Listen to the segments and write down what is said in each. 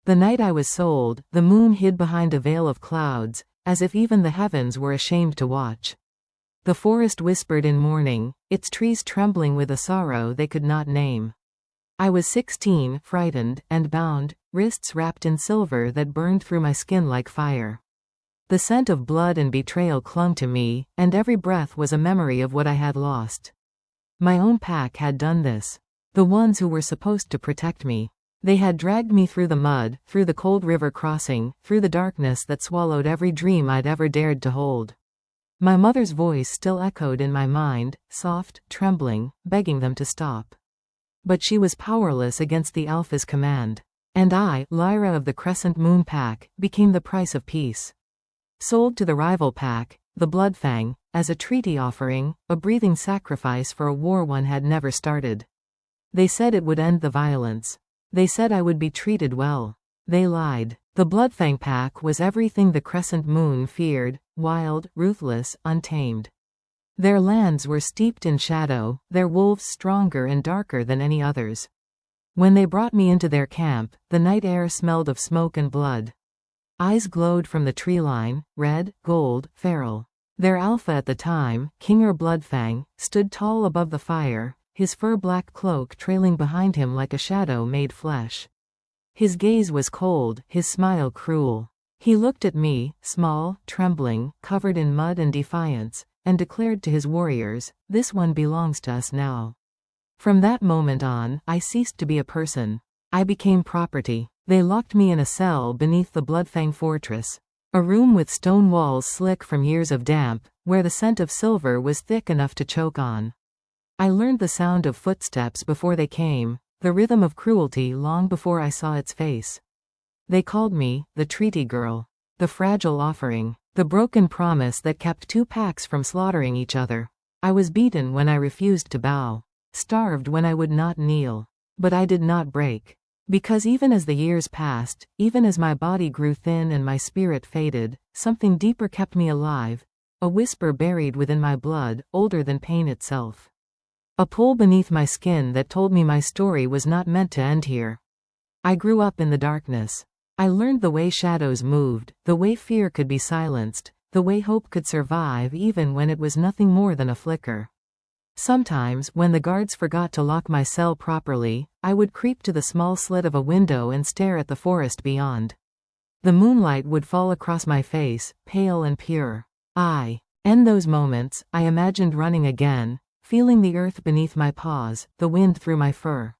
The night I was sold, the moon hid behind a veil of clouds, as if even the heavens were ashamed to watch. The forest whispered in mourning, its trees trembling with a sorrow they could not name. I was 16, frightened, and bound, wrists wrapped in silver that burned through my skin like fire. The scent of blood and betrayal clung to me, and every breath was a memory of what I had lost. My own pack had done this. The ones who were supposed to protect me. They had dragged me through the mud, through the cold river crossing, through the darkness that swallowed every dream I'd ever dared to hold. My mother's voice still echoed in my mind, soft, trembling, begging them to stop. But she was powerless against the Alpha's command. And I, Lyra of the Crescent Moon Pack, became the price of peace. Sold to the rival pack, the Bloodfang, as a treaty offering, a breathing sacrifice for a war one had never started. They said it would end the violence. They said I would be treated well. They lied. The Bloodfang pack was everything the Crescent Moon feared, wild, ruthless, untamed. Their lands were steeped in shadow, their wolves stronger and darker than any others. When they brought me into their camp, the night air smelled of smoke and blood. Eyes glowed from the tree line, red, gold, feral. Their alpha at the time, Kinger Bloodfang, stood tall above the fire, his fur-black cloak trailing behind him like a shadow made flesh. His gaze was cold, his smile cruel. He looked at me, small, trembling, covered in mud and defiance, and declared to his warriors, "This one belongs to us now." From that moment on, I ceased to be a person. I became property. They locked me in a cell beneath the Bloodfang fortress. A room with stone walls slick from years of damp, where the scent of silver was thick enough to choke on. I learned the sound of footsteps before they came, the rhythm of cruelty long before I saw its face. They called me, the treaty girl, the fragile offering, the broken promise that kept two packs from slaughtering each other. I was beaten when I refused to bow, starved when I would not kneel. But I did not break. Because even as the years passed, even as my body grew thin and my spirit faded, something deeper kept me alive, a whisper buried within my blood, older than pain itself. A pull beneath my skin that told me my story was not meant to end here. I grew up in the darkness. I learned the way shadows moved, the way fear could be silenced, the way hope could survive even when it was nothing more than a flicker. Sometimes, when the guards forgot to lock my cell properly, I would creep to the small slit of a window and stare at the forest beyond. The moonlight would fall across my face, pale and pure. In those moments, I imagined running again, feeling the earth beneath my paws, the wind through my fur.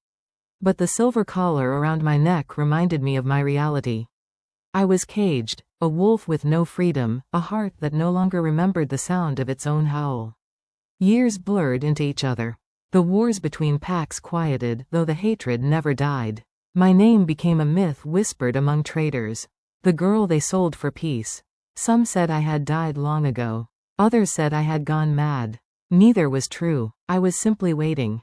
But the silver collar around my neck reminded me of my reality. I was caged, a wolf with no freedom, a heart that no longer remembered the sound of its own howl. Years blurred into each other. The wars between packs quieted, though the hatred never died. My name became a myth whispered among traitors. The girl they sold for peace. Some said I had died long ago. Others said I had gone mad. Neither was true. I was simply waiting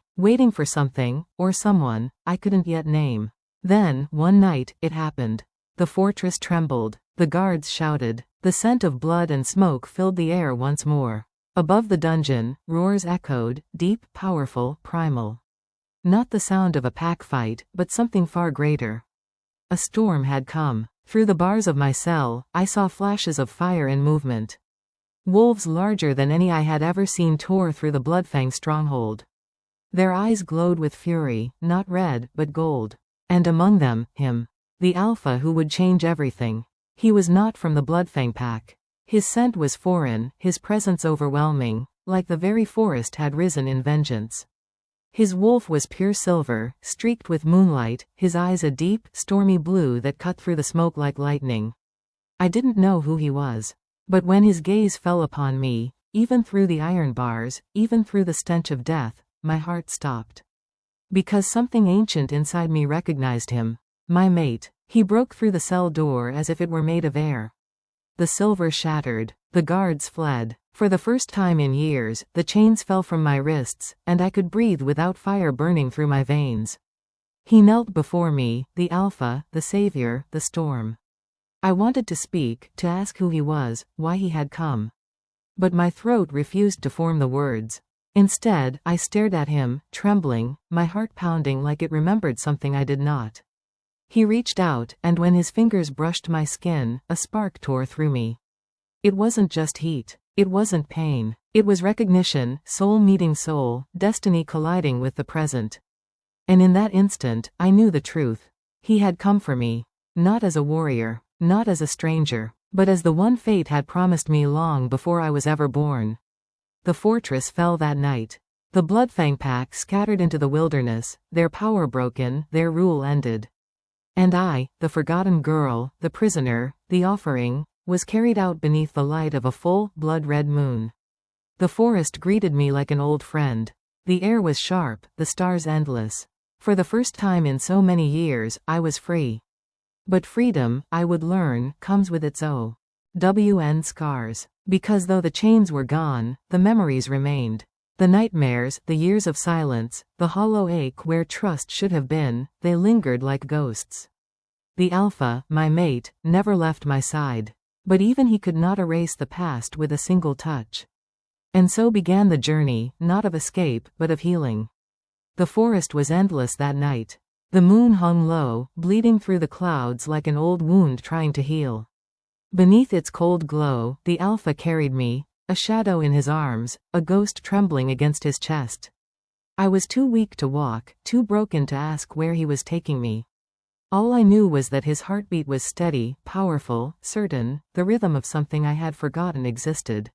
for something, or someone, I couldn't yet name. Then, one night, it happened. The fortress trembled. The guards shouted. The scent of blood and smoke filled the air once more. Above the dungeon, roars echoed, deep, powerful, primal. Not the sound of a pack fight, but something far greater. A storm had come. Through the bars of my cell, I saw flashes of fire and movement. Wolves larger than any I had ever seen tore through the Bloodfang stronghold. Their eyes glowed with fury, not red, but gold. And among them, him. The Alpha who would change everything. He was not from the Bloodfang pack. His scent was foreign, his presence overwhelming, like the very forest had risen in vengeance. His wolf was pure silver, streaked with moonlight, his eyes a deep, stormy blue that cut through the smoke like lightning. I didn't know who he was. But when his gaze fell upon me, even through the iron bars, even through the stench of death, my heart stopped. Because something ancient inside me recognized him. My mate. He broke through the cell door as if it were made of air. The silver shattered. The guards fled. For the first time in years, the chains fell from my wrists, and I could breathe without fire burning through my veins. He knelt before me, the Alpha, the Savior, the storm. I wanted to speak, to ask who he was, why he had come. But my throat refused to form the words. Instead, I stared at him, trembling, my heart pounding like it remembered something I did not. He reached out, and when his fingers brushed my skin, a spark tore through me. It wasn't just heat. It wasn't pain. It was recognition, soul meeting soul, destiny colliding with the present. And in that instant, I knew the truth. He had come for me. Not as a warrior, not as a stranger, but as the one fate had promised me long before I was ever born. The fortress fell that night. The Bloodfang pack scattered into the wilderness, their power broken, their rule ended. And I, the forgotten girl, the prisoner, the offering, was carried out beneath the light of a full, blood-red moon. The forest greeted me like an old friend. The air was sharp, the stars endless. For the first time in so many years, I was free. But freedom, I would learn, comes with its own scars. Because though the chains were gone, the memories remained. The nightmares, the years of silence, the hollow ache where trust should have been, they lingered like ghosts. The Alpha, my mate, never left my side. But even he could not erase the past with a single touch. And so began the journey, not of escape, but of healing. The forest was endless that night. The moon hung low, bleeding through the clouds like an old wound trying to heal. Beneath its cold glow, the Alpha carried me, a shadow in his arms, a ghost trembling against his chest. I was too weak to walk, too broken to ask where he was taking me. All I knew was that his heartbeat was steady, powerful, certain, the rhythm of something I had forgotten existed.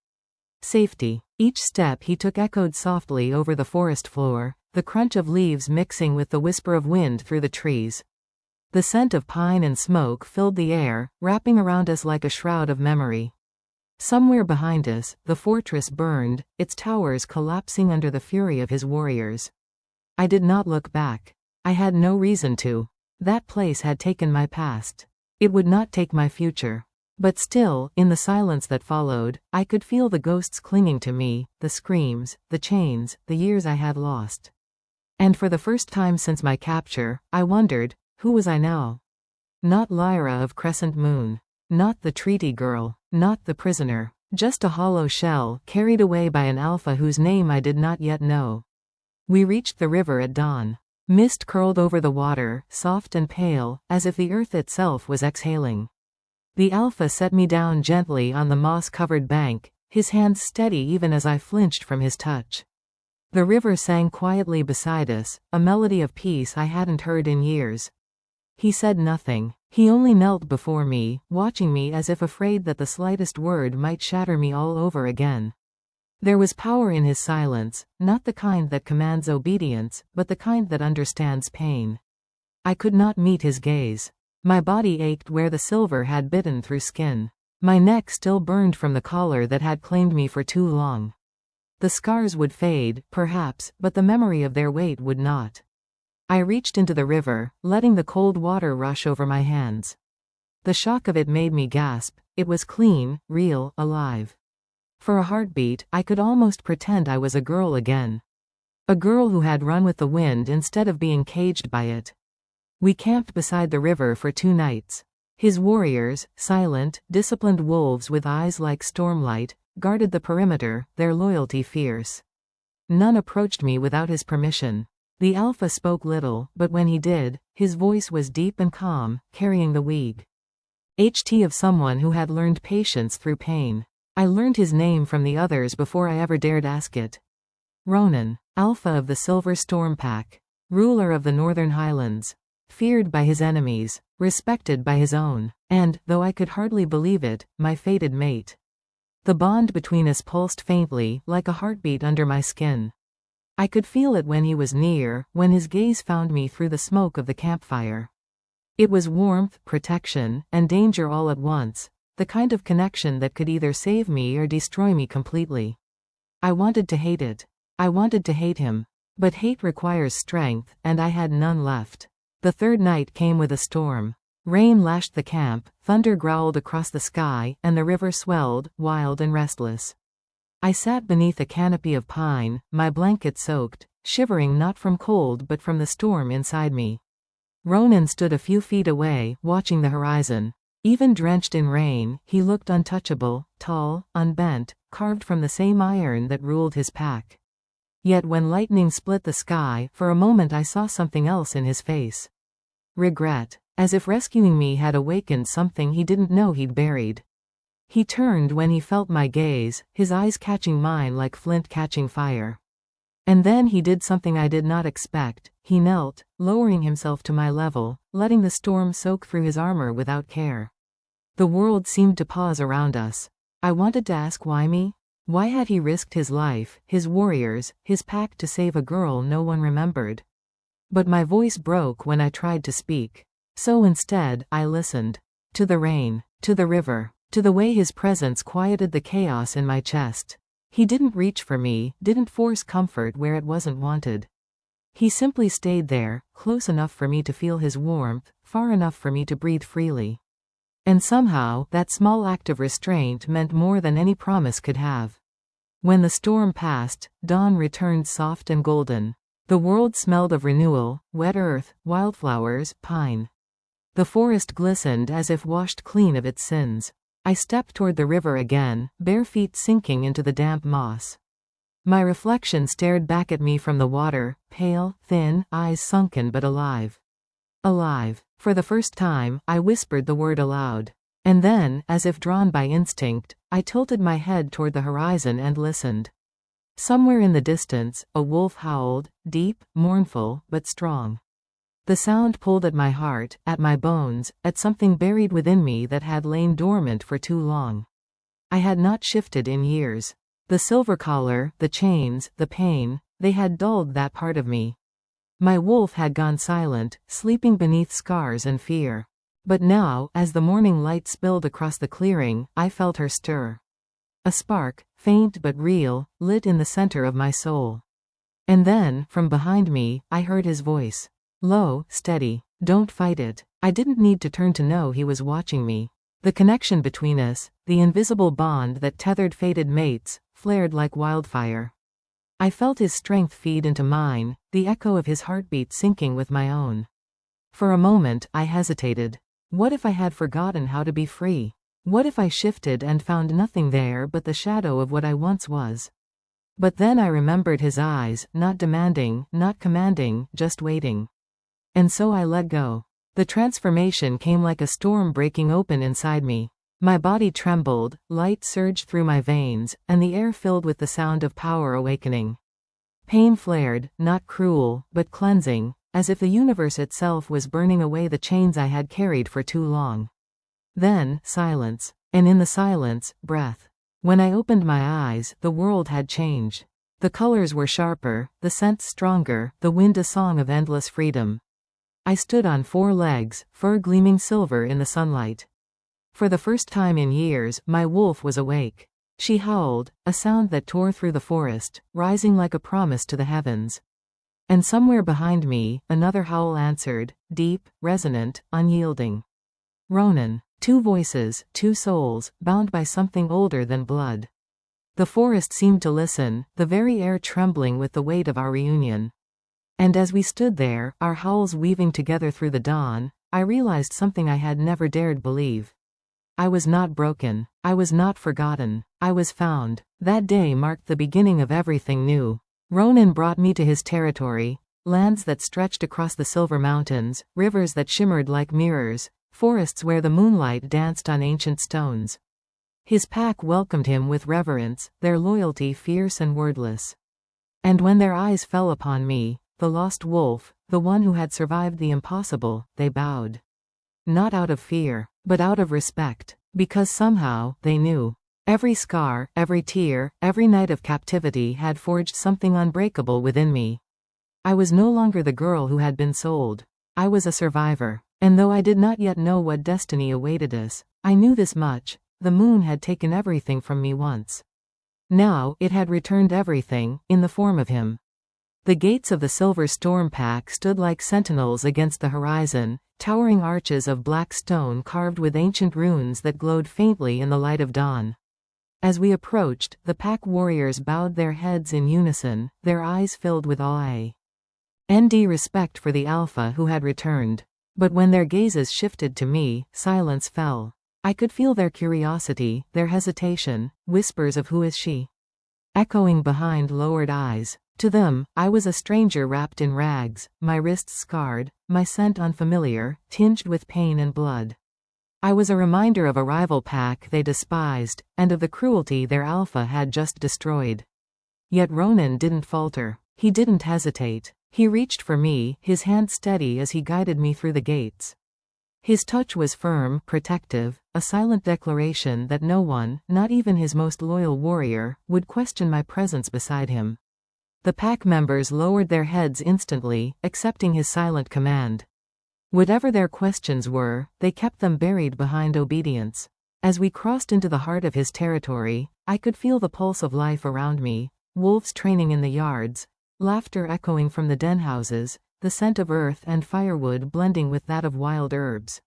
Safety. Each step he took echoed softly over the forest floor, the crunch of leaves mixing with the whisper of wind through the trees. The scent of pine and smoke filled the air, wrapping around us like a shroud of memory. Somewhere behind us, the fortress burned, its towers collapsing under the fury of his warriors. I did not look back. I had no reason to. That place had taken my past. It would not take my future. But still, in the silence that followed, I could feel the ghosts clinging to me, the screams, the chains, the years I had lost. And for the first time since my capture, I wondered, who was I now? Not Lyra of Crescent Moon. Not the treaty girl. Not the prisoner. Just a hollow shell, carried away by an Alpha whose name I did not yet know. We reached the river at dawn. Mist curled over the water, soft and pale, as if the earth itself was exhaling. The Alpha set me down gently on the moss-covered bank, his hands steady even as I flinched from his touch. The river sang quietly beside us, a melody of peace I hadn't heard in years. He said nothing. He only knelt before me, watching me as if afraid that the slightest word might shatter me all over again. There was power in his silence, not the kind that commands obedience, but the kind that understands pain. I could not meet his gaze. My body ached where the silver had bitten through skin. My neck still burned from the collar that had claimed me for too long. The scars would fade, perhaps, but the memory of their weight would not. I reached into the river, letting the cold water rush over my hands. The shock of it made me gasp. It was clean, real, alive. For a heartbeat, I could almost pretend I was a girl again. A girl who had run with the wind instead of being caged by it. We camped beside the river for 2 nights. His warriors, silent, disciplined wolves with eyes like stormlight, guarded the perimeter, their loyalty fierce. None approached me without his permission. The Alpha spoke little, but when he did, his voice was deep and calm, carrying the weight of someone who had learned patience through pain. I learned his name from the others before I ever dared ask it. Ronan, Alpha of the Silver Storm Pack, ruler of the Northern Highlands. Feared by his enemies, respected by his own, and, though I could hardly believe it, my fated mate. The bond between us pulsed faintly, like a heartbeat under my skin. I could feel it when he was near, when his gaze found me through the smoke of the campfire. It was warmth, protection, and danger all at once, the kind of connection that could either save me or destroy me completely. I wanted to hate it. I wanted to hate him. But hate requires strength, and I had none left. The third night came with a storm. Rain lashed the camp, thunder growled across the sky, and the river swelled, wild and restless. I sat beneath a canopy of pine, my blanket soaked, shivering not from cold but from the storm inside me. Ronan stood a few feet away, watching the horizon. Even drenched in rain, he looked untouchable, tall, unbent, carved from the same iron that ruled his pack. Yet when lightning split the sky, for a moment I saw something else in his face. Regret. as if rescuing me had awakened something he didn't know he'd buried. He turned when he felt my gaze, his eyes catching mine like flint catching fire. And then he did something I did not expect. He knelt, lowering himself to my level, letting the storm soak through his armor without care. The world seemed to pause around us. I wanted to ask why me? Why had he risked his life, his warriors, his pack to save a girl no one remembered? But my voice broke when I tried to speak. So instead, I listened. To the rain, to the river, to the way his presence quieted the chaos in my chest. He didn't reach for me, didn't force comfort where it wasn't wanted. He simply stayed there, close enough for me to feel his warmth, far enough for me to breathe freely. And somehow, that small act of restraint meant more than any promise could have. When the storm passed, dawn returned soft and golden. The world smelled of renewal, wet earth, wildflowers, pine. The forest glistened as if washed clean of its sins. I stepped toward the river again, bare feet sinking into the damp moss. My reflection stared back at me from the water, pale, thin, eyes sunken but alive. Alive. For the first time, I whispered the word aloud. And then, as if drawn by instinct, I tilted my head toward the horizon and listened. Somewhere in the distance, a wolf howled, deep, mournful, but strong. The sound pulled at my heart, at my bones, at something buried within me that had lain dormant for too long. I had not shifted in years. The silver collar, the chains, the pain, they had dulled that part of me. My wolf had gone silent, sleeping beneath scars and fear. But now, as the morning light spilled across the clearing, I felt her stir. A spark, faint but real, lit in the center of my soul. And then, from behind me, I heard his voice. Low, steady. Don't fight it. I didn't need to turn to know he was watching me. The connection between us, the invisible bond that tethered fated mates, flared like wildfire. I felt his strength feed into mine, the echo of his heartbeat syncing with my own. For a moment, I hesitated. What if I had forgotten how to be free? What if I shifted and found nothing there but the shadow of what I once was? But then I remembered his eyes, not demanding, not commanding, just waiting. And so I let go. The transformation came like a storm breaking open inside me. My body trembled, light surged through my veins, and the air filled with the sound of power awakening. Pain flared, not cruel, but cleansing, as if the universe itself was burning away the chains I had carried for too long. Then, silence. And in the silence, breath. When I opened my eyes, the world had changed. The colors were sharper, the scents stronger, the wind a song of endless freedom. I stood on 4 legs, fur gleaming silver in the sunlight. For the first time in years, my wolf was awake. She howled, a sound that tore through the forest, rising like a promise to the heavens. And somewhere behind me, another howl answered, deep, resonant, unyielding. Ronan. 2 voices, 2 souls, bound by something older than blood. The forest seemed to listen, the very air trembling with the weight of our reunion. And as we stood there, our howls weaving together through the dawn, I realized something I had never dared believe. I was not broken. I was not forgotten. I was found. That day marked the beginning of everything new. Ronan brought me to his territory, lands that stretched across the silver mountains, rivers that shimmered like mirrors, forests where the moonlight danced on ancient stones. His pack welcomed him with reverence, their loyalty fierce and wordless. And when their eyes fell upon me, the lost wolf, the one who had survived the impossible, they bowed. Not out of fear, but out of respect, because somehow, they knew. Every scar, every tear, every night of captivity had forged something unbreakable within me. I was no longer the girl who had been sold. I was a survivor. And though I did not yet know what destiny awaited us, I knew this much: the moon had taken everything from me once. Now, it had returned everything, in the form of him. The gates of the Silver Storm Pack stood like sentinels against the horizon, towering arches of black stone carved with ancient runes that glowed faintly in the light of dawn. As we approached, the pack warriors bowed their heads in unison, their eyes filled with awe and respect for the Alpha who had returned. But when their gazes shifted to me, silence fell. I could feel their curiosity, their hesitation, whispers of "who is she?" echoing behind lowered eyes. To them, I was a stranger wrapped in rags, my wrists scarred, my scent unfamiliar, tinged with pain and blood. I was a reminder of a rival pack they despised, and of the cruelty their alpha had just destroyed. Yet Ronan didn't falter. He didn't hesitate. He reached for me, his hand steady as he guided me through the gates. His touch was firm, protective, a silent declaration that no one, not even his most loyal warrior, would question my presence beside him. The pack members lowered their heads instantly, accepting his silent command. Whatever their questions were, they kept them buried behind obedience. As we crossed into the heart of his territory, I could feel the pulse of life around me, wolves training in the yards, laughter echoing from the den houses, the scent of earth and firewood blending with that of wild herbs.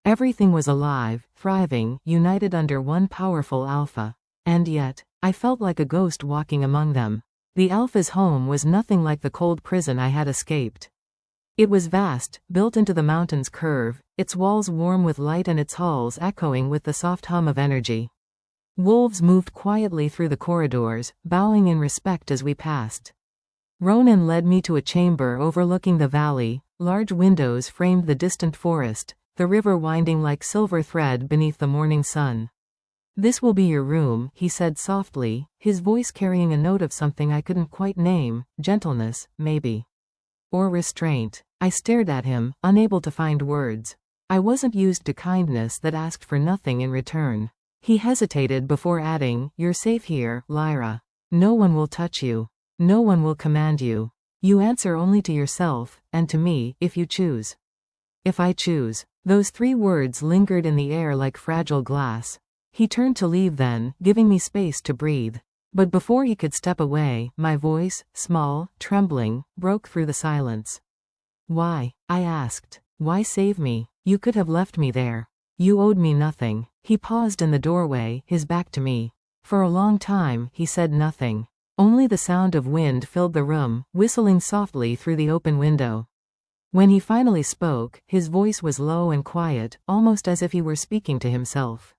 Everything was alive, thriving, united under one powerful alpha. And yet, I felt like a ghost walking among them. The alpha's home was nothing like the cold prison I had escaped. It was vast, built into the mountain's curve, its walls warm with light and its halls echoing with the soft hum of energy. Wolves moved quietly through the corridors, bowing in respect as we passed. Ronan led me to a chamber overlooking the valley. Large windows framed the distant forest, the river winding like silver thread beneath the morning sun. "This will be your room," he said softly, his voice carrying a note of something I couldn't quite name, gentleness, maybe. Or restraint. I stared at him, unable to find words. I wasn't used to kindness that asked for nothing in return. He hesitated before adding, "You're safe here, Lyra. No one will touch you. No one will command you. You answer only to yourself, and to me, if you choose." If I choose. Those 3 words lingered in the air like fragile glass. He turned to leave then, giving me space to breathe. But before he could step away, my voice, small, trembling, broke through the silence. "Why?" I asked. "Why save me? You could have left me there. You owed me nothing." He paused in the doorway, his back to me. For a long time, he said nothing. Only the sound of wind filled the room, whistling softly through the open window. When he finally spoke, his voice was low and quiet, almost as if he were speaking to himself.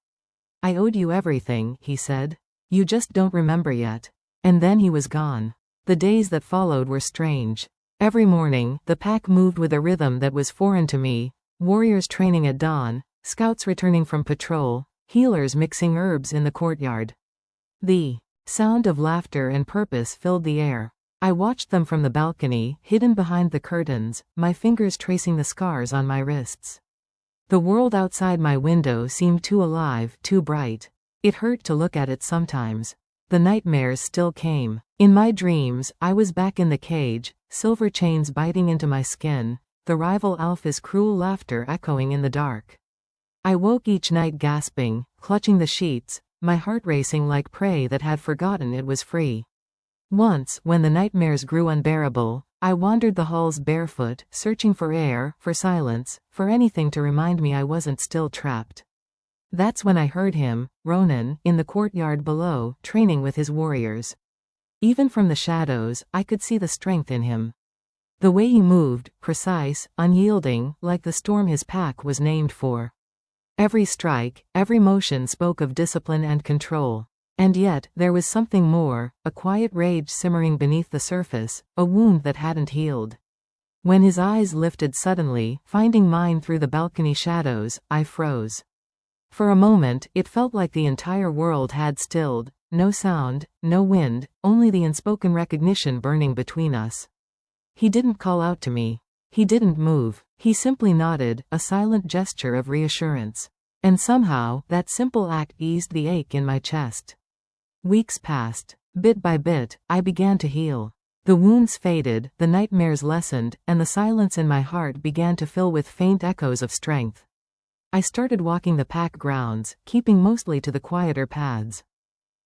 "I owed you everything," he said. "You just don't remember yet." And then he was gone. The days that followed were strange. Every morning, the pack moved with a rhythm that was foreign to me. Warriors training at dawn, scouts returning from patrol, healers mixing herbs in the courtyard. The sound of laughter and purpose filled the air. I watched them from the balcony, hidden behind the curtains, my fingers tracing the scars on my wrists. The world outside my window seemed too alive, too bright. It hurt to look at it sometimes. The nightmares still came. In my dreams, I was back in the cage, silver chains biting into my skin, the rival alpha's cruel laughter echoing in the dark. I woke each night gasping, clutching the sheets, my heart racing like prey that had forgotten it was free. Once, when the nightmares grew unbearable, I wandered the halls barefoot, searching for air, for silence, for anything to remind me I wasn't still trapped. That's when I heard him, Ronan, in the courtyard below, training with his warriors. Even from the shadows, I could see the strength in him. The way he moved, precise, unyielding, like the storm his pack was named for. Every strike, every motion spoke of discipline and control. And yet, there was something more, a quiet rage simmering beneath the surface, a wound that hadn't healed. When his eyes lifted suddenly, finding mine through the balcony shadows, I froze. For a moment, it felt like the entire world had stilled, no sound, no wind, only the unspoken recognition burning between us. He didn't call out to me. He didn't move. He simply nodded, a silent gesture of reassurance. And somehow, that simple act eased the ache in my chest. Weeks passed. Bit by bit, I began to heal. The wounds faded, the nightmares lessened, and the silence in my heart began to fill with faint echoes of strength. I started walking the pack grounds, keeping mostly to the quieter paths.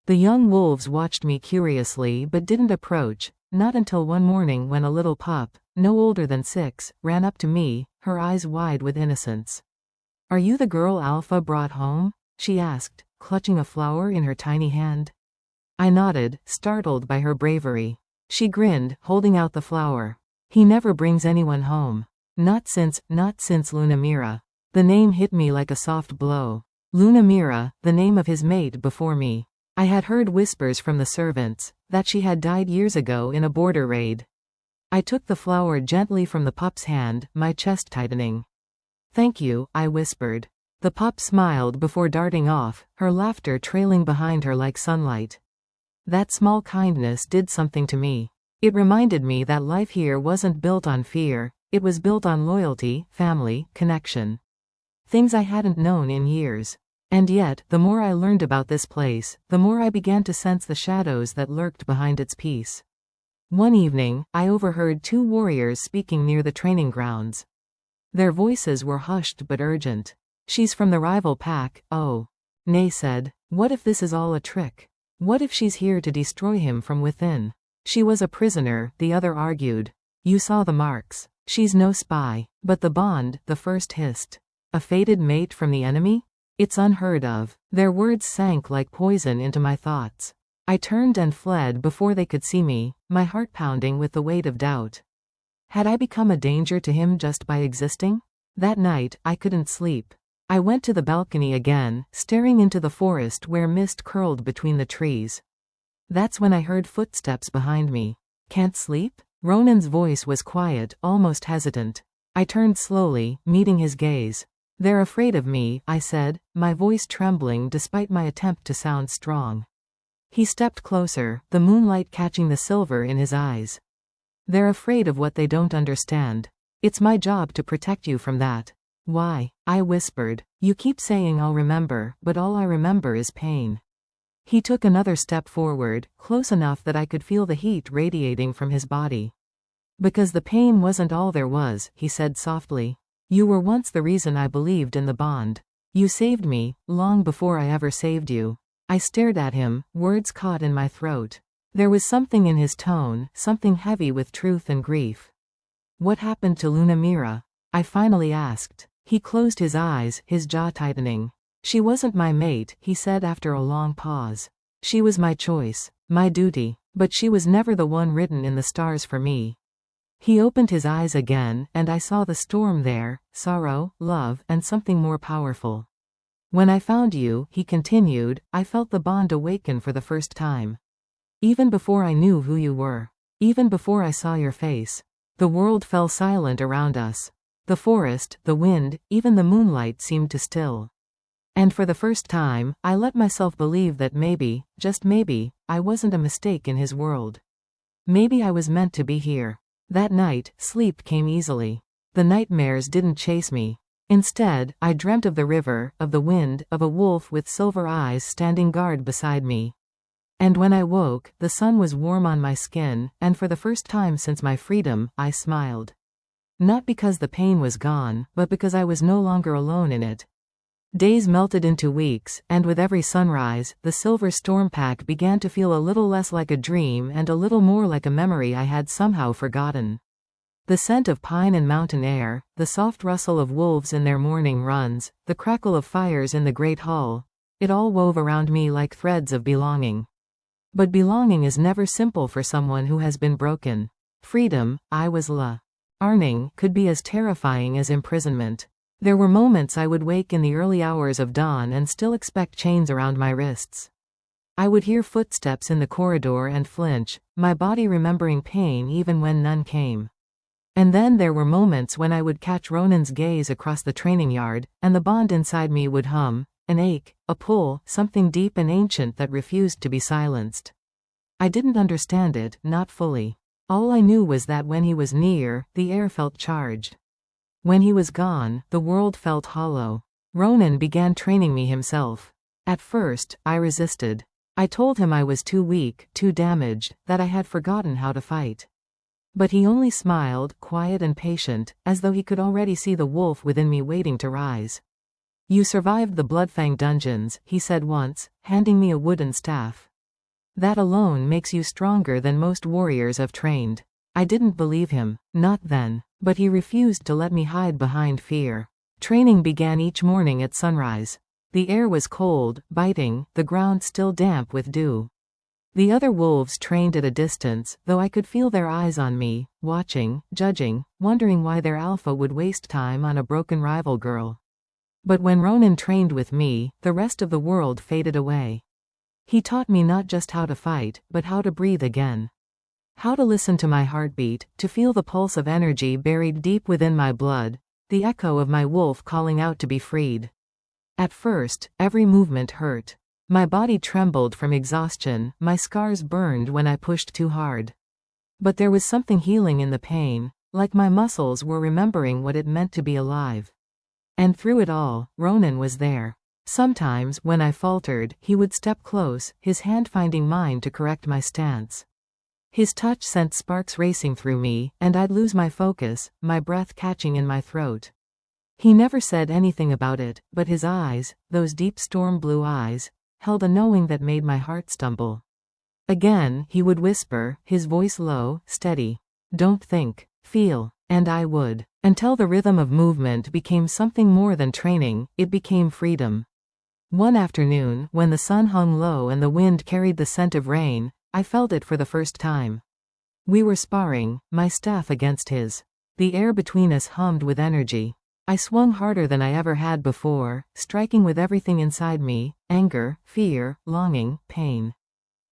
The young wolves watched me curiously but didn't approach, not until one morning when a little pup, no older than 6, ran up to me, her eyes wide with innocence. "Are you the girl Alpha brought home?" she asked, clutching a flower in her tiny hand. I nodded, startled by her bravery. She grinned, holding out the flower. "He never brings anyone home. Not since Lunamira." The name hit me like a soft blow. Lunamira, the name of his mate before me. I had heard whispers from the servants, that she had died years ago in a border raid. I took the flower gently from the pup's hand, my chest tightening. "Thank you," I whispered. The pup smiled before darting off, her laughter trailing behind her like sunlight. That small kindness did something to me. It reminded me that life here wasn't built on fear, it was built on loyalty, family, connection. Things I hadn't known in years. And yet, the more I learned about this place, the more I began to sense the shadows that lurked behind its peace. One evening, I overheard two warriors speaking near the training grounds. Their voices were hushed but urgent. "She's from the rival pack." "Oh," Nay said. "What if this is all a trick? What if she's here to destroy him from within?" "She was a prisoner," the other argued. "You saw the marks. She's no spy." "But the bond," the first hissed. "A fated mate from the enemy? It's unheard of." Their words sank like poison into my thoughts. I turned and fled before they could see me, my heart pounding with the weight of doubt. Had I become a danger to him just by existing? That night, I couldn't sleep. I went to the balcony again, staring into the forest where mist curled between the trees. That's when I heard footsteps behind me. "Can't sleep?" Ronan's voice was quiet, almost hesitant. I turned slowly, meeting his gaze. "They're afraid of me," I said, my voice trembling despite my attempt to sound strong. He stepped closer, the moonlight catching the silver in his eyes. "They're afraid of what they don't understand. It's my job to protect you from that." "Why?" I whispered. "You keep saying I'll remember, but all I remember is pain." He took another step forward, close enough that I could feel the heat radiating from his body. "Because the pain wasn't all there was," he said softly. "You were once the reason I believed in the bond. You saved me, long before I ever saved you." I stared at him, words caught in my throat. There was something in his tone, something heavy with truth and grief. "What happened to Luna Mira?" I finally asked. He closed his eyes, his jaw tightening. "She wasn't my mate," he said after a long pause. "She was my choice, my duty, but she was never the one written in the stars for me." He opened his eyes again, and I saw the storm there, sorrow, love, and something more powerful. "When I found you," he continued, "I felt the bond awaken for the first time. Even before I knew who you were. Even before I saw your face. The world fell silent around us. The forest, the wind, even the moonlight seemed to still. And for the first time, I let myself believe that maybe, just maybe, I wasn't a mistake in his world. Maybe I was meant to be here." That night, sleep came easily. The nightmares didn't chase me. Instead, I dreamt of the river, of the wind, of a wolf with silver eyes standing guard beside me. And when I woke, the sun was warm on my skin, and for the first time since my freedom, I smiled. Not because the pain was gone, but because I was no longer alone in it. Days melted into weeks, and with every sunrise, the silver storm pack began to feel a little less like a dream and a little more like a memory I had somehow forgotten. The scent of pine and mountain air, the soft rustle of wolves in their morning runs, the crackle of fires in the great hall, it all wove around me like threads of belonging. But belonging is never simple for someone who has been broken. Freedom, I was learning, could be as terrifying as imprisonment. There were moments I would wake in the early hours of dawn and still expect chains around my wrists. I would hear footsteps in the corridor and flinch, my body remembering pain even when none came. And then there were moments when I would catch Ronan's gaze across the training yard, and the bond inside me would hum, an ache, a pull, something deep and ancient that refused to be silenced. I didn't understand it, not fully. All I knew was that when he was near, the air felt charged. When he was gone, the world felt hollow. Ronan began training me himself. At first, I resisted. I told him I was too weak, too damaged, that I had forgotten how to fight. But he only smiled, quiet and patient, as though he could already see the wolf within me waiting to rise. "You survived the Bloodfang dungeons," he said once, handing me a wooden staff. "That alone makes you stronger than most warriors I've trained." I didn't believe him, not then, but he refused to let me hide behind fear. Training began each morning at sunrise. The air was cold, biting, the ground still damp with dew. The other wolves trained at a distance, though I could feel their eyes on me, watching, judging, wondering why their alpha would waste time on a broken rival girl. But when Ronan trained with me, the rest of the world faded away. He taught me not just how to fight, but how to breathe again. How to listen to my heartbeat, to feel the pulse of energy buried deep within my blood, the echo of my wolf calling out to be freed. At first, every movement hurt. My body trembled from exhaustion, my scars burned when I pushed too hard. But there was something healing in the pain, like my muscles were remembering what it meant to be alive. And through it all, Ronan was there. Sometimes, when I faltered, he would step close, his hand finding mine to correct my stance. His touch sent sparks racing through me, and I'd lose my focus, my breath catching in my throat. He never said anything about it, but his eyes, those deep storm blue eyes, held a knowing that made my heart stumble. Again, he would whisper, his voice low, steady. Don't think, feel. And I would. Until the rhythm of movement became something more than training, it became freedom. One afternoon, when the sun hung low and the wind carried the scent of rain, I felt it for the first time. We were sparring, my staff against his. The air between us hummed with energy. I swung harder than I ever had before, striking with everything inside me, anger, fear, longing, pain.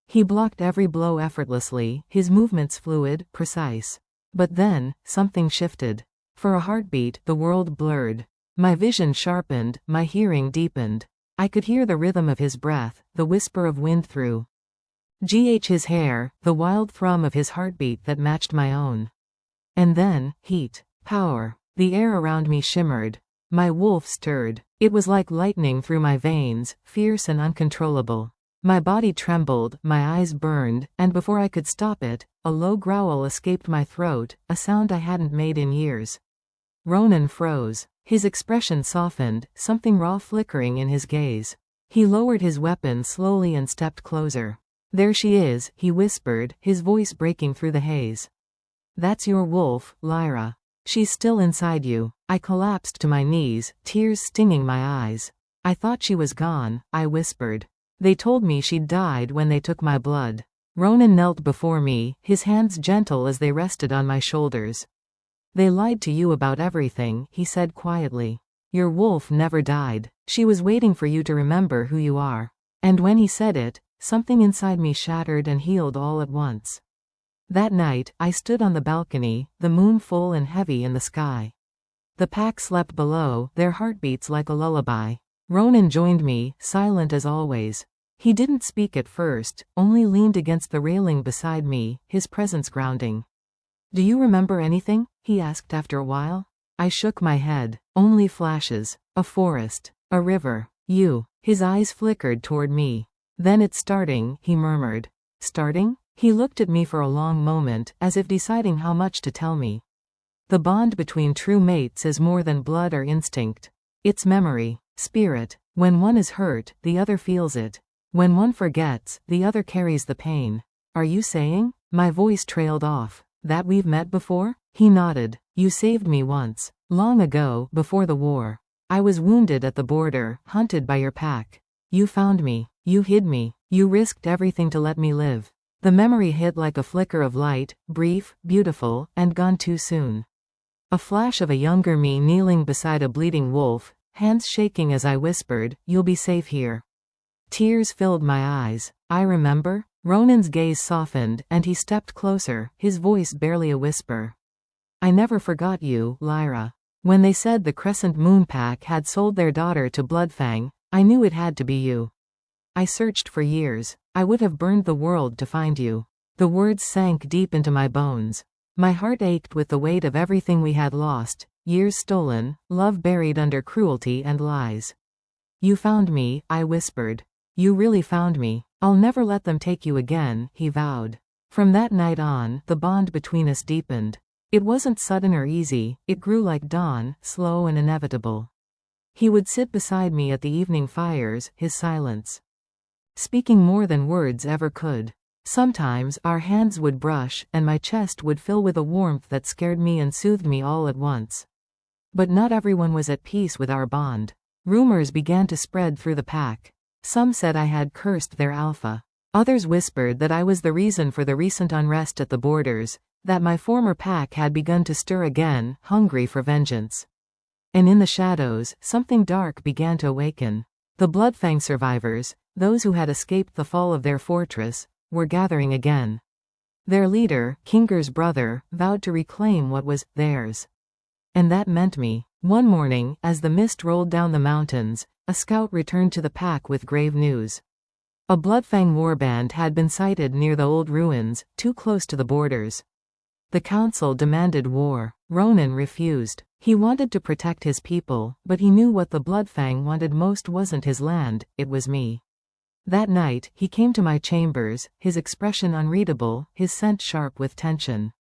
He blocked every blow effortlessly, his movements fluid, precise. But then, something shifted. For a heartbeat, the world blurred. My vision sharpened, my hearing deepened. I could hear the rhythm of his breath, the whisper of wind through his hair, the wild thrum of his heartbeat that matched my own. And then, heat, power. The air around me shimmered. My wolf stirred. It was like lightning through my veins, fierce and uncontrollable. My body trembled, my eyes burned, and before I could stop it, a low growl escaped my throat, a sound I hadn't made in years. Ronan froze. His expression softened, something raw flickering in his gaze. He lowered his weapon slowly and stepped closer. There she is, he whispered, his voice breaking through the haze. That's your wolf, Lyra. She's still inside you. I collapsed to my knees, tears stinging my eyes. I thought she was gone, I whispered. They told me she'd died when they took my blood. Ronan knelt before me, his hands gentle as they rested on my shoulders. They lied to you about everything, he said quietly. Your wolf never died. She was waiting for you to remember who you are. And when he said it, something inside me shattered and healed all at once. That night, I stood on the balcony, the moon full and heavy in the sky. The pack slept below, their heartbeats like a lullaby. Ronan joined me, silent as always. He didn't speak at first, only leaned against the railing beside me, his presence grounding. Do you remember anything? He asked after a while. I shook my head. Only flashes. A forest. A river. You. His eyes flickered toward me. Then it's starting, he murmured. Starting? He looked at me for a long moment, as if deciding how much to tell me. The bond between true mates is more than blood or instinct. It's memory, spirit. When one is hurt, the other feels it. When one forgets, the other carries the pain. Are you saying? My voice trailed off. That we've met before? He nodded. You saved me once. Long ago, before the war. I was wounded at the border, hunted by your pack. You found me. You hid me. You risked everything to let me live. The memory hit like a flicker of light, brief, beautiful, and gone too soon. A flash of a younger me kneeling beside a bleeding wolf, hands shaking as I whispered, you'll be safe here. Tears filled my eyes. I remember. Ronan's gaze softened, and he stepped closer, his voice barely a whisper. I never forgot you, Lyra. When they said the Crescent Moon Pack had sold their daughter to Bloodfang, I knew it had to be you. I searched for years. I would have burned the world to find you. The words sank deep into my bones. My heart ached with the weight of everything we had lost, years stolen, love buried under cruelty and lies. You found me, I whispered. You really found me. I'll never let them take you again, he vowed. From that night on, the bond between us deepened. It wasn't sudden or easy, it grew like dawn, slow and inevitable. He would sit beside me at the evening fires, his silence speaking more than words ever could. Sometimes, our hands would brush, and my chest would fill with a warmth that scared me and soothed me all at once. But not everyone was at peace with our bond. Rumors began to spread through the pack. Some said I had cursed their alpha. Others whispered that I was the reason for the recent unrest at the borders, that my former pack had begun to stir again, hungry for vengeance. And in the shadows, something dark began to awaken. The Bloodfang survivors, those who had escaped the fall of their fortress, were gathering again. Their leader, Kinger's brother, vowed to reclaim what was theirs. And that meant me. One morning, as the mist rolled down the mountains, a scout returned to the pack with grave news. A Bloodfang warband had been sighted near the old ruins, too close to the borders. The council demanded war. Ronan refused. He wanted to protect his people, but he knew what the Bloodfang wanted most wasn't his land, it was me. That night, he came to my chambers, his expression unreadable, his scent sharp with tension.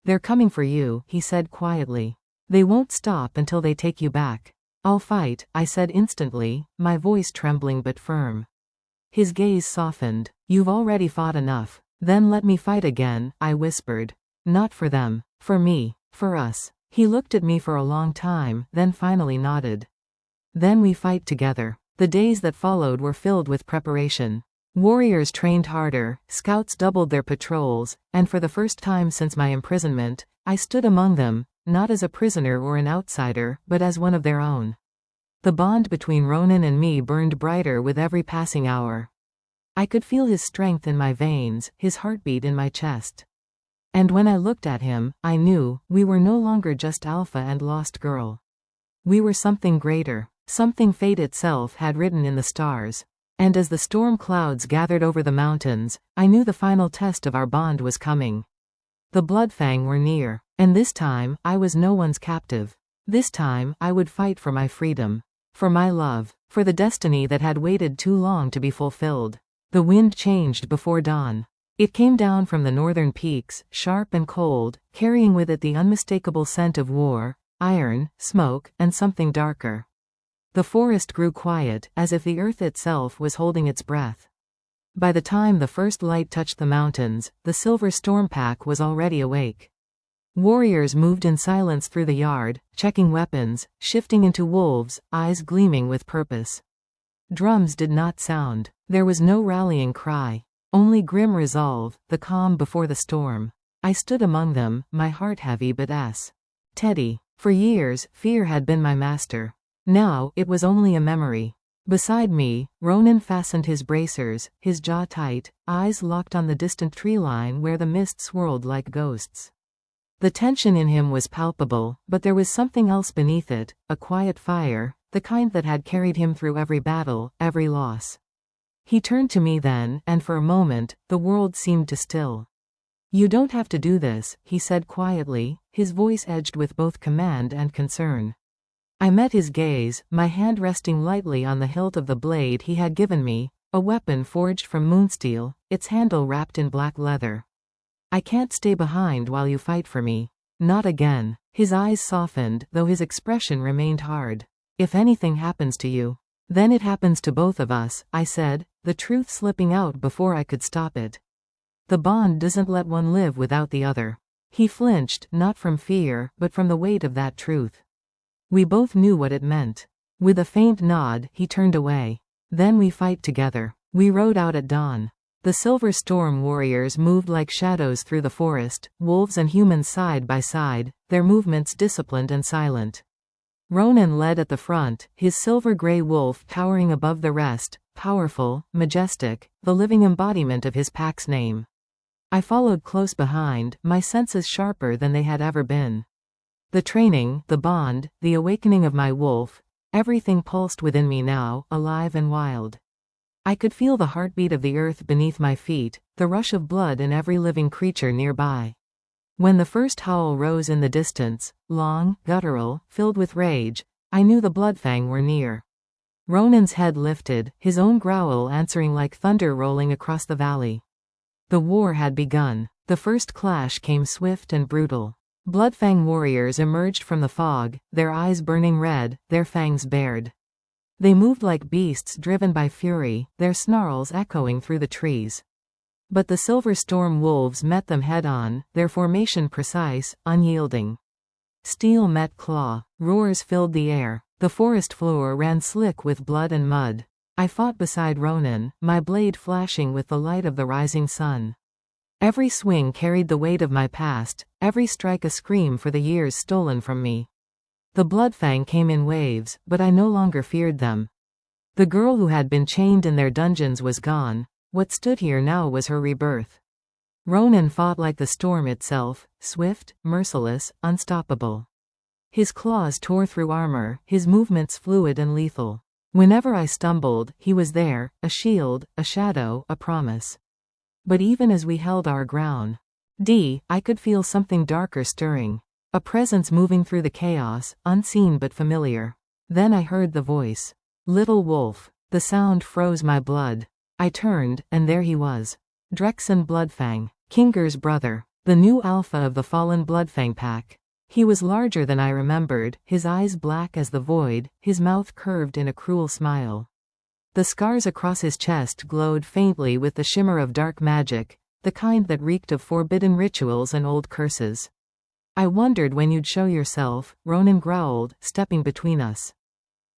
"They're coming for you," he said quietly. "They won't stop until they take you back." "I'll fight," I said instantly, my voice trembling but firm. His gaze softened. "You've already fought enough." "Then let me fight again," I whispered. "Not for them. For me. For us." He looked at me for a long time, then finally nodded. "Then we fight together." The days that followed were filled with preparation. Warriors trained harder, scouts doubled their patrols, and for the first time since my imprisonment, I stood among them, not as a prisoner or an outsider, but as one of their own. The bond between Ronan and me burned brighter with every passing hour. I could feel his strength in my veins, his heartbeat in my chest. And when I looked at him, I knew, we were no longer just Alpha and Lost Girl. We were something greater, something fate itself had written in the stars. And as the storm clouds gathered over the mountains, I knew the final test of our bond was coming. The Bloodfang were near, and this time, I was no one's captive. This time, I would fight for my freedom. For my love. For the destiny that had waited too long to be fulfilled. The wind changed before dawn. It came down from the northern peaks, sharp and cold, carrying with it the unmistakable scent of war, iron, smoke, and something darker. The forest grew quiet, as if the earth itself was holding its breath. By the time the first light touched the mountains, the silver storm pack was already awake. Warriors moved in silence through the yard, checking weapons, shifting into wolves, eyes gleaming with purpose. Drums did not sound. There was no rallying cry. Only grim resolve, the calm before the storm. I stood among them, my heart heavy but steady. For years, fear had been my master. Now, it was only a memory. Beside me, Ronan fastened his bracers, his jaw tight, eyes locked on the distant tree line where the mist swirled like ghosts. The tension in him was palpable, but there was something else beneath it, a quiet fire, the kind that had carried him through every battle, every loss. He turned to me then, and for a moment, the world seemed to still. "You don't have to do this," he said quietly, his voice edged with both command and concern. I met his gaze, my hand resting lightly on the hilt of the blade he had given me, a weapon forged from moonsteel, its handle wrapped in black leather. "I can't stay behind while you fight for me. Not again." His eyes softened, though his expression remained hard. "If anything happens to you, then it happens to both of us," I said, the truth slipping out before I could stop it. "The bond doesn't let one live without the other." He flinched, not from fear, but from the weight of that truth. We both knew what it meant. With a faint nod, he turned away. "Then we fight together." We rode out at dawn. The Silver Storm warriors moved like shadows through the forest, wolves and humans side by side, their movements disciplined and silent. Ronan led at the front, his silver-gray wolf towering above the rest, powerful, majestic, the living embodiment of his pack's name. I followed close behind, my senses sharper than they had ever been. The training, the bond, the awakening of my wolf, everything pulsed within me now, alive and wild. I could feel the heartbeat of the earth beneath my feet, the rush of blood in every living creature nearby. When the first howl rose in the distance, long, guttural, filled with rage, I knew the Bloodfang were near. Ronan's head lifted, his own growl answering like thunder rolling across the valley. The war had begun. The first clash came swift and brutal. Bloodfang warriors emerged from the fog, their eyes burning red, their fangs bared. They moved like beasts driven by fury, their snarls echoing through the trees. But the Silver Storm wolves met them head-on, their formation precise, unyielding. Steel met claw. Roars filled the air. The forest floor ran slick with blood and mud. I fought beside Ronan, my blade flashing with the light of the rising sun. Every swing carried the weight of my past, every strike a scream for the years stolen from me. The Bloodfang came in waves, but I no longer feared them. The girl who had been chained in their dungeons was gone. What stood here now was her rebirth. Ronan fought like the storm itself, swift, merciless, unstoppable. His claws tore through armor, his movements fluid and lethal. Whenever I stumbled, he was there, a shield, a shadow, a promise. But even as we held our ground, I could feel something darker stirring. A presence moving through the chaos, unseen but familiar. Then I heard the voice. Little Wolf. The sound froze my blood. I turned, and there he was. Drexen Bloodfang, Kinger's brother. The new alpha of the fallen Bloodfang pack. He was larger than I remembered, his eyes black as the void, his mouth curved in a cruel smile. The scars across his chest glowed faintly with the shimmer of dark magic, the kind that reeked of forbidden rituals and old curses. I wondered when you'd show yourself, Ronan growled, stepping between us.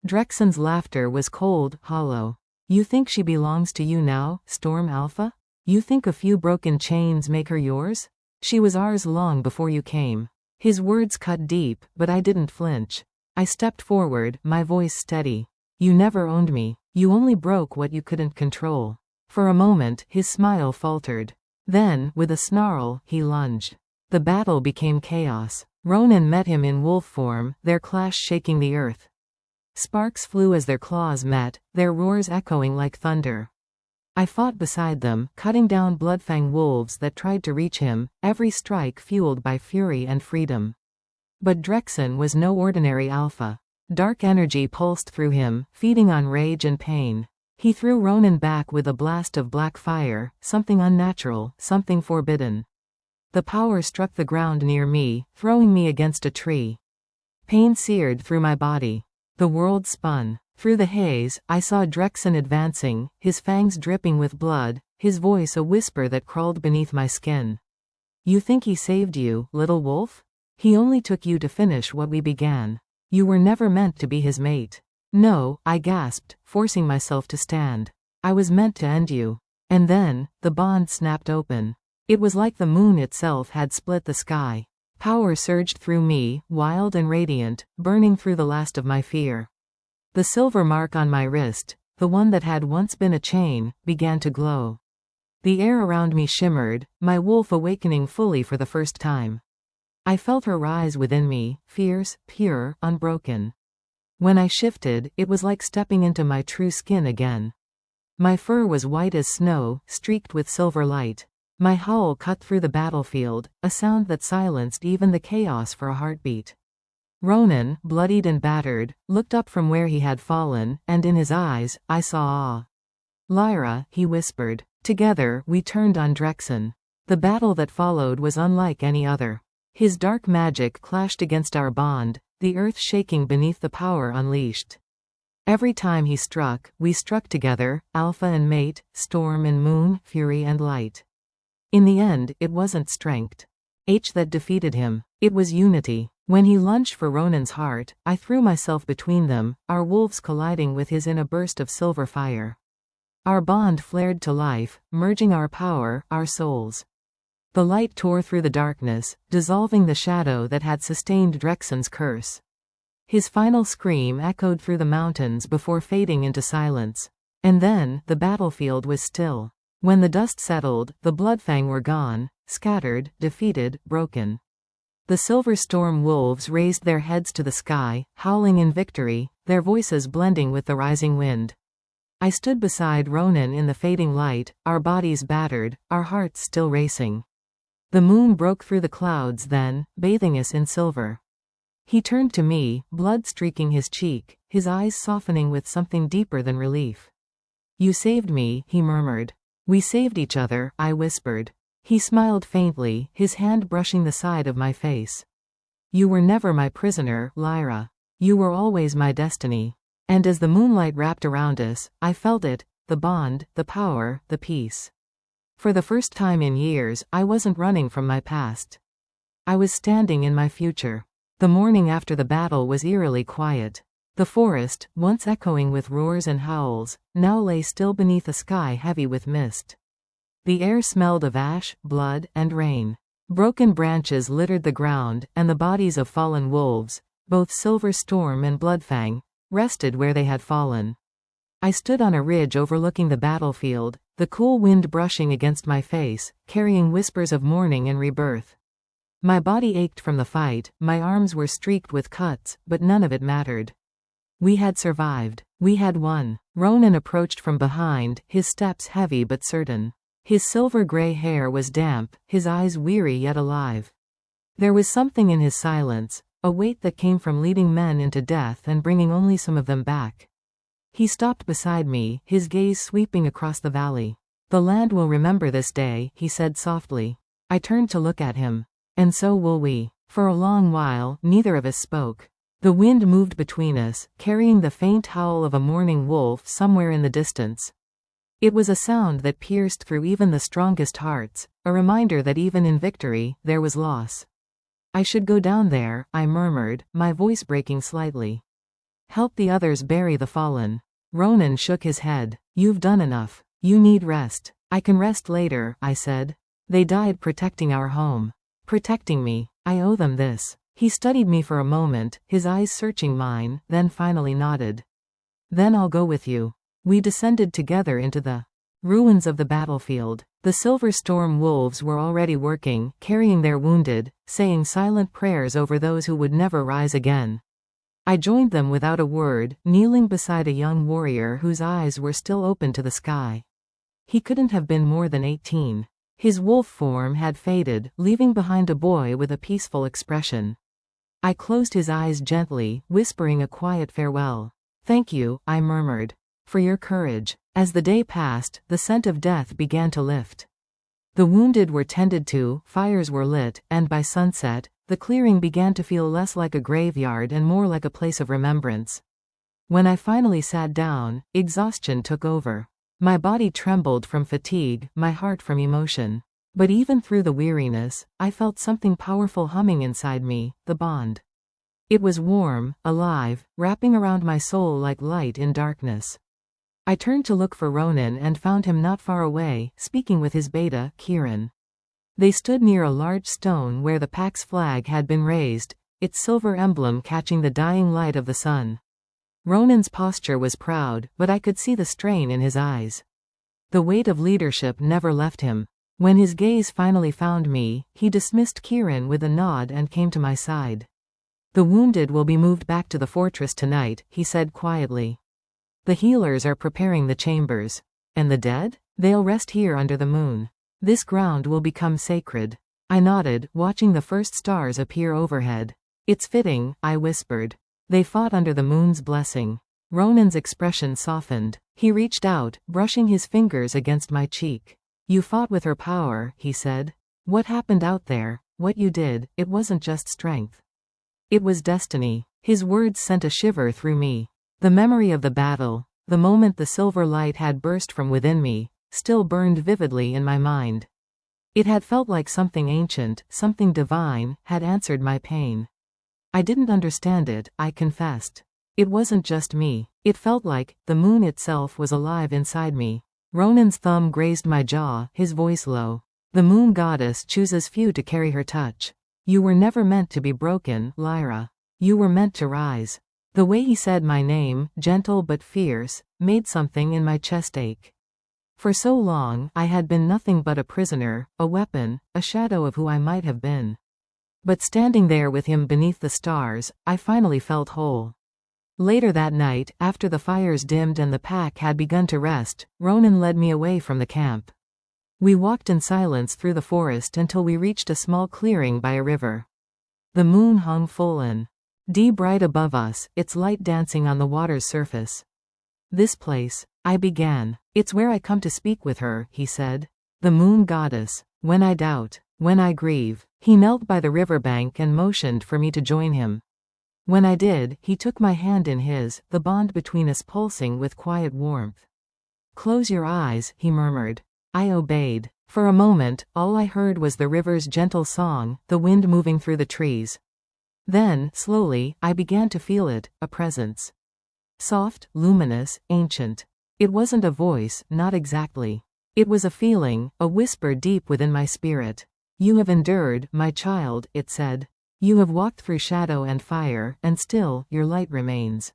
Drexen's laughter was cold, hollow. You think she belongs to you now, Storm Alpha? You think a few broken chains make her yours? She was ours long before you came. His words cut deep, but I didn't flinch. I stepped forward, my voice steady. You never owned me. You only broke what you couldn't control. For a moment, his smile faltered. Then, with a snarl, he lunged. The battle became chaos. Ronan met him in wolf form, their clash shaking the earth. Sparks flew as their claws met, their roars echoing like thunder. I fought beside them, cutting down Bloodfang wolves that tried to reach him, every strike fueled by fury and freedom. But Drexen was no ordinary alpha. Dark energy pulsed through him, feeding on rage and pain. He threw Ronan back with a blast of black fire, something unnatural, something forbidden. The power struck the ground near me, throwing me against a tree. Pain seared through my body. The world spun. Through the haze, I saw Drexen advancing, his fangs dripping with blood, his voice a whisper that crawled beneath my skin. You think he saved you, little wolf? He only took you to finish what we began. You were never meant to be his mate. No, I gasped, forcing myself to stand. I was meant to end you. And then, the bond snapped open. It was like the moon itself had split the sky. Power surged through me, wild and radiant, burning through the last of my fear. The silver mark on my wrist, the one that had once been a chain, began to glow. The air around me shimmered, my wolf awakening fully for the first time. I felt her rise within me, fierce, pure, unbroken. When I shifted, it was like stepping into my true skin again. My fur was white as snow, streaked with silver light. My howl cut through the battlefield, a sound that silenced even the chaos for a heartbeat. Ronan, bloodied and battered, looked up from where he had fallen, and in his eyes, I saw awe. Lyra, he whispered. Together, we turned on Drexen. The battle that followed was unlike any other. His dark magic clashed against our bond, the earth shaking beneath the power unleashed. Every time he struck, we struck together, alpha and mate, storm and moon, fury and light. In the end, it wasn't strength that defeated him. It was unity. When he lunged for Ronan's heart, I threw myself between them, our wolves colliding with his in a burst of silver fire. Our bond flared to life, merging our power, our souls. The light tore through the darkness, dissolving the shadow that had sustained Drexen's curse. His final scream echoed through the mountains before fading into silence. And then, the battlefield was still. When the dust settled, the Bloodfang were gone, scattered, defeated, broken. The Silver Storm wolves raised their heads to the sky, howling in victory, their voices blending with the rising wind. I stood beside Ronan in the fading light, our bodies battered, our hearts still racing. The moon broke through the clouds then, bathing us in silver. He turned to me, blood streaking his cheek, his eyes softening with something deeper than relief. You saved me, he murmured. We saved each other, I whispered. He smiled faintly, his hand brushing the side of my face. You were never my prisoner, Lyra. You were always my destiny. And as the moonlight wrapped around us, I felt it, the bond, the power, the peace. For the first time in years, I wasn't running from my past. I was standing in my future. The morning after the battle was eerily quiet. The forest, once echoing with roars and howls, now lay still beneath a sky heavy with mist. The air smelled of ash, blood, and rain. Broken branches littered the ground, and the bodies of fallen wolves, both Silver Storm and Bloodfang, rested where they had fallen. I stood on a ridge overlooking the battlefield, the cool wind brushing against my face, carrying whispers of mourning and rebirth. My body ached from the fight, my arms were streaked with cuts, but none of it mattered. We had survived. We had won. Ronan approached from behind, his steps heavy but certain. His silver-gray hair was damp, his eyes weary yet alive. There was something in his silence, a weight that came from leading men into death and bringing only some of them back. He stopped beside me, his gaze sweeping across the valley. "The land will remember this day," he said softly. I turned to look at him. "And so will we." For a long while, neither of us spoke. The wind moved between us, carrying the faint howl of a mourning wolf somewhere in the distance. It was a sound that pierced through even the strongest hearts, a reminder that even in victory, there was loss. "I should go down there," I murmured, my voice breaking slightly. "Help the others bury the fallen." Ronan shook his head. "You've done enough. You need rest." "I can rest later," I said. "They died protecting our home. Protecting me. I owe them this." He studied me for a moment, his eyes searching mine, then finally nodded. "Then I'll go with you." We descended together into the ruins of the battlefield. The Silver Storm wolves were already working, carrying their wounded, saying silent prayers over those who would never rise again. I joined them without a word, kneeling beside a young warrior whose eyes were still open to the sky. He couldn't have been more than 18. His wolf form had faded, leaving behind a boy with a peaceful expression. I closed his eyes gently, whispering a quiet farewell. "Thank you," I murmured, "for your courage." As the day passed, the scent of death began to lift. The wounded were tended to, fires were lit, and by sunset, the clearing began to feel less like a graveyard and more like a place of remembrance. When I finally sat down, exhaustion took over. My body trembled from fatigue, my heart from emotion. But even through the weariness, I felt something powerful humming inside me, the bond. It was warm, alive, wrapping around my soul like light in darkness. I turned to look for Ronan and found him not far away, speaking with his beta, Kieran. They stood near a large stone where the pack's flag had been raised, its silver emblem catching the dying light of the sun. Ronan's posture was proud, but I could see the strain in his eyes. The weight of leadership never left him. When his gaze finally found me, he dismissed Kieran with a nod and came to my side. "The wounded will be moved back to the fortress tonight," he said quietly. "The healers are preparing the chambers. And the dead? They'll rest here under the moon. This ground will become sacred." I nodded, watching the first stars appear overhead. "It's fitting," I whispered. "They fought under the moon's blessing." Ronan's expression softened. He reached out, brushing his fingers against my cheek. "You fought with her power," he said. "What happened out there, what you did, it wasn't just strength. It was destiny." His words sent a shiver through me. The memory of the battle, the moment the silver light had burst from within me, still burned vividly in my mind. It had felt like something ancient, something divine, had answered my pain. I didn't understand it, I confessed. It wasn't just me. It felt like the moon itself was alive inside me. Ronan's thumb grazed my jaw, his voice low. "The moon goddess chooses few to carry her touch. You were never meant to be broken, Lyra. You were meant to rise." The way he said my name, gentle but fierce, made something in my chest ache. For so long, I had been nothing but a prisoner, a weapon, a shadow of who I might have been. But standing there with him beneath the stars, I finally felt whole. Later that night, after the fires dimmed and the pack had begun to rest, Ronan led me away from the camp. We walked in silence through the forest until we reached a small clearing by a river. The moon hung full and bright above us, its light dancing on the water's surface. "This place," I began. "It's where I come to speak with her," he said. "The moon goddess. When I doubt, when I grieve." He knelt by the riverbank and motioned for me to join him. When I did, he took my hand in his, the bond between us pulsing with quiet warmth. "Close your eyes," he murmured. I obeyed. For a moment, all I heard was the river's gentle song, the wind moving through the trees. Then, slowly, I began to feel it, a presence. Soft, luminous, ancient. It wasn't a voice, not exactly. It was a feeling, a whisper deep within my spirit. "You have endured, my child," it said. "You have walked through shadow and fire, and still, your light remains."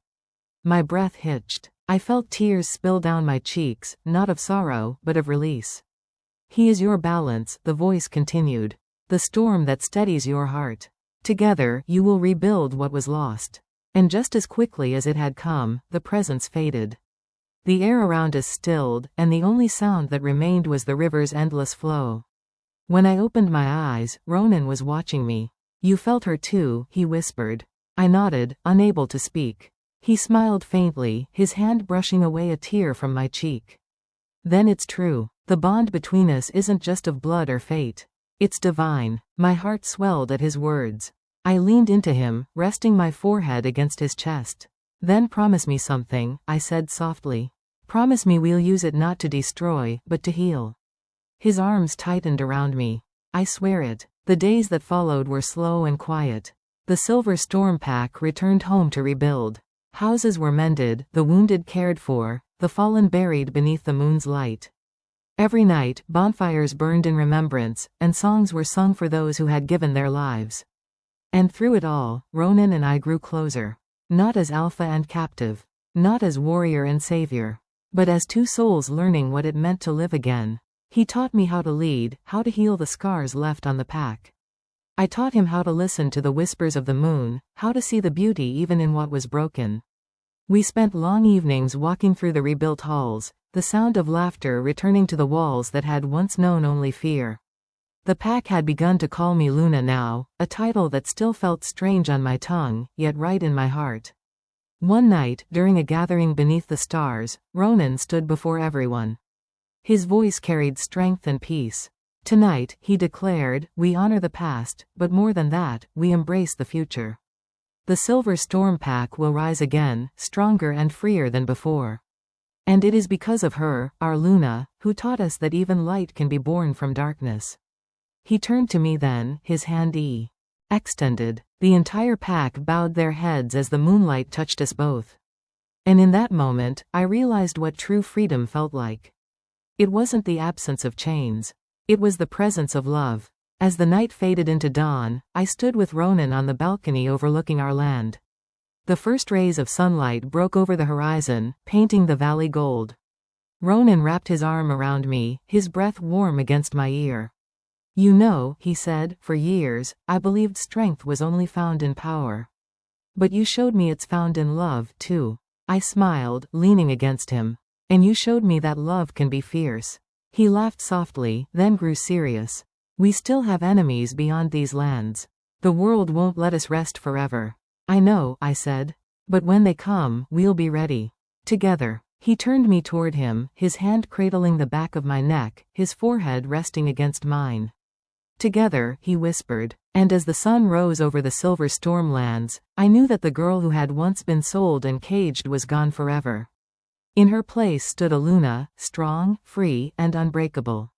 My breath hitched. I felt tears spill down my cheeks, not of sorrow, but of release. He is your balance, the voice continued. The storm that steadies your heart. Together, you will rebuild what was lost. And just as quickly as it had come, the presence faded. The air around us stilled, and the only sound that remained was the river's endless flow. When I opened my eyes, Ronan was watching me. You felt her too, he whispered. I nodded, unable to speak. He smiled faintly, his hand brushing away a tear from my cheek. Then it's true. The bond between us isn't just of blood or fate. It's divine. My heart swelled at his words. I leaned into him, resting my forehead against his chest. Then promise me something, I said softly. Promise me we'll use it not to destroy, but to heal. His arms tightened around me. I swear it. The days that followed were slow and quiet. The Silver Storm Pack returned home to rebuild. Houses were mended, the wounded cared for, the fallen buried beneath the moon's light. Every night, bonfires burned in remembrance, and songs were sung for those who had given their lives. And through it all, Ronan and I grew closer. Not as alpha and captive. Not as warrior and savior. But as two souls learning what it meant to live again. He taught me how to lead, how to heal the scars left on the pack. I taught him how to listen to the whispers of the moon, how to see the beauty even in what was broken. We spent long evenings walking through the rebuilt halls, the sound of laughter returning to the walls that had once known only fear. The pack had begun to call me Luna now, a title that still felt strange on my tongue, yet right in my heart. One night, during a gathering beneath the stars, Ronan stood before everyone. His voice carried strength and peace. Tonight, he declared, we honor the past, but more than that, we embrace the future. The Silver Storm Pack will rise again, stronger and freer than before. And it is because of her, our Luna, who taught us that even light can be born from darkness. He turned to me then, his hand extended. The entire pack bowed their heads as the moonlight touched us both. And in that moment, I realized what true freedom felt like. It wasn't the absence of chains. It was the presence of love. As the night faded into dawn, I stood with Ronan on the balcony overlooking our land. The first rays of sunlight broke over the horizon, painting the valley gold. Ronan wrapped his arm around me, his breath warm against my ear. You know, he said, for years, I believed strength was only found in power. But you showed me it's found in love, too. I smiled, leaning against him. And you showed me that love can be fierce. He laughed softly, then grew serious. We still have enemies beyond these lands. The world won't let us rest forever. I know, I said. But when they come, we'll be ready. Together. He turned me toward him, his hand cradling the back of my neck, his forehead resting against mine. Together, he whispered. And as the sun rose over the Silver Storm lands, I knew that the girl who had once been sold and caged was gone forever. In her place stood a Luna, strong, free, and unbreakable.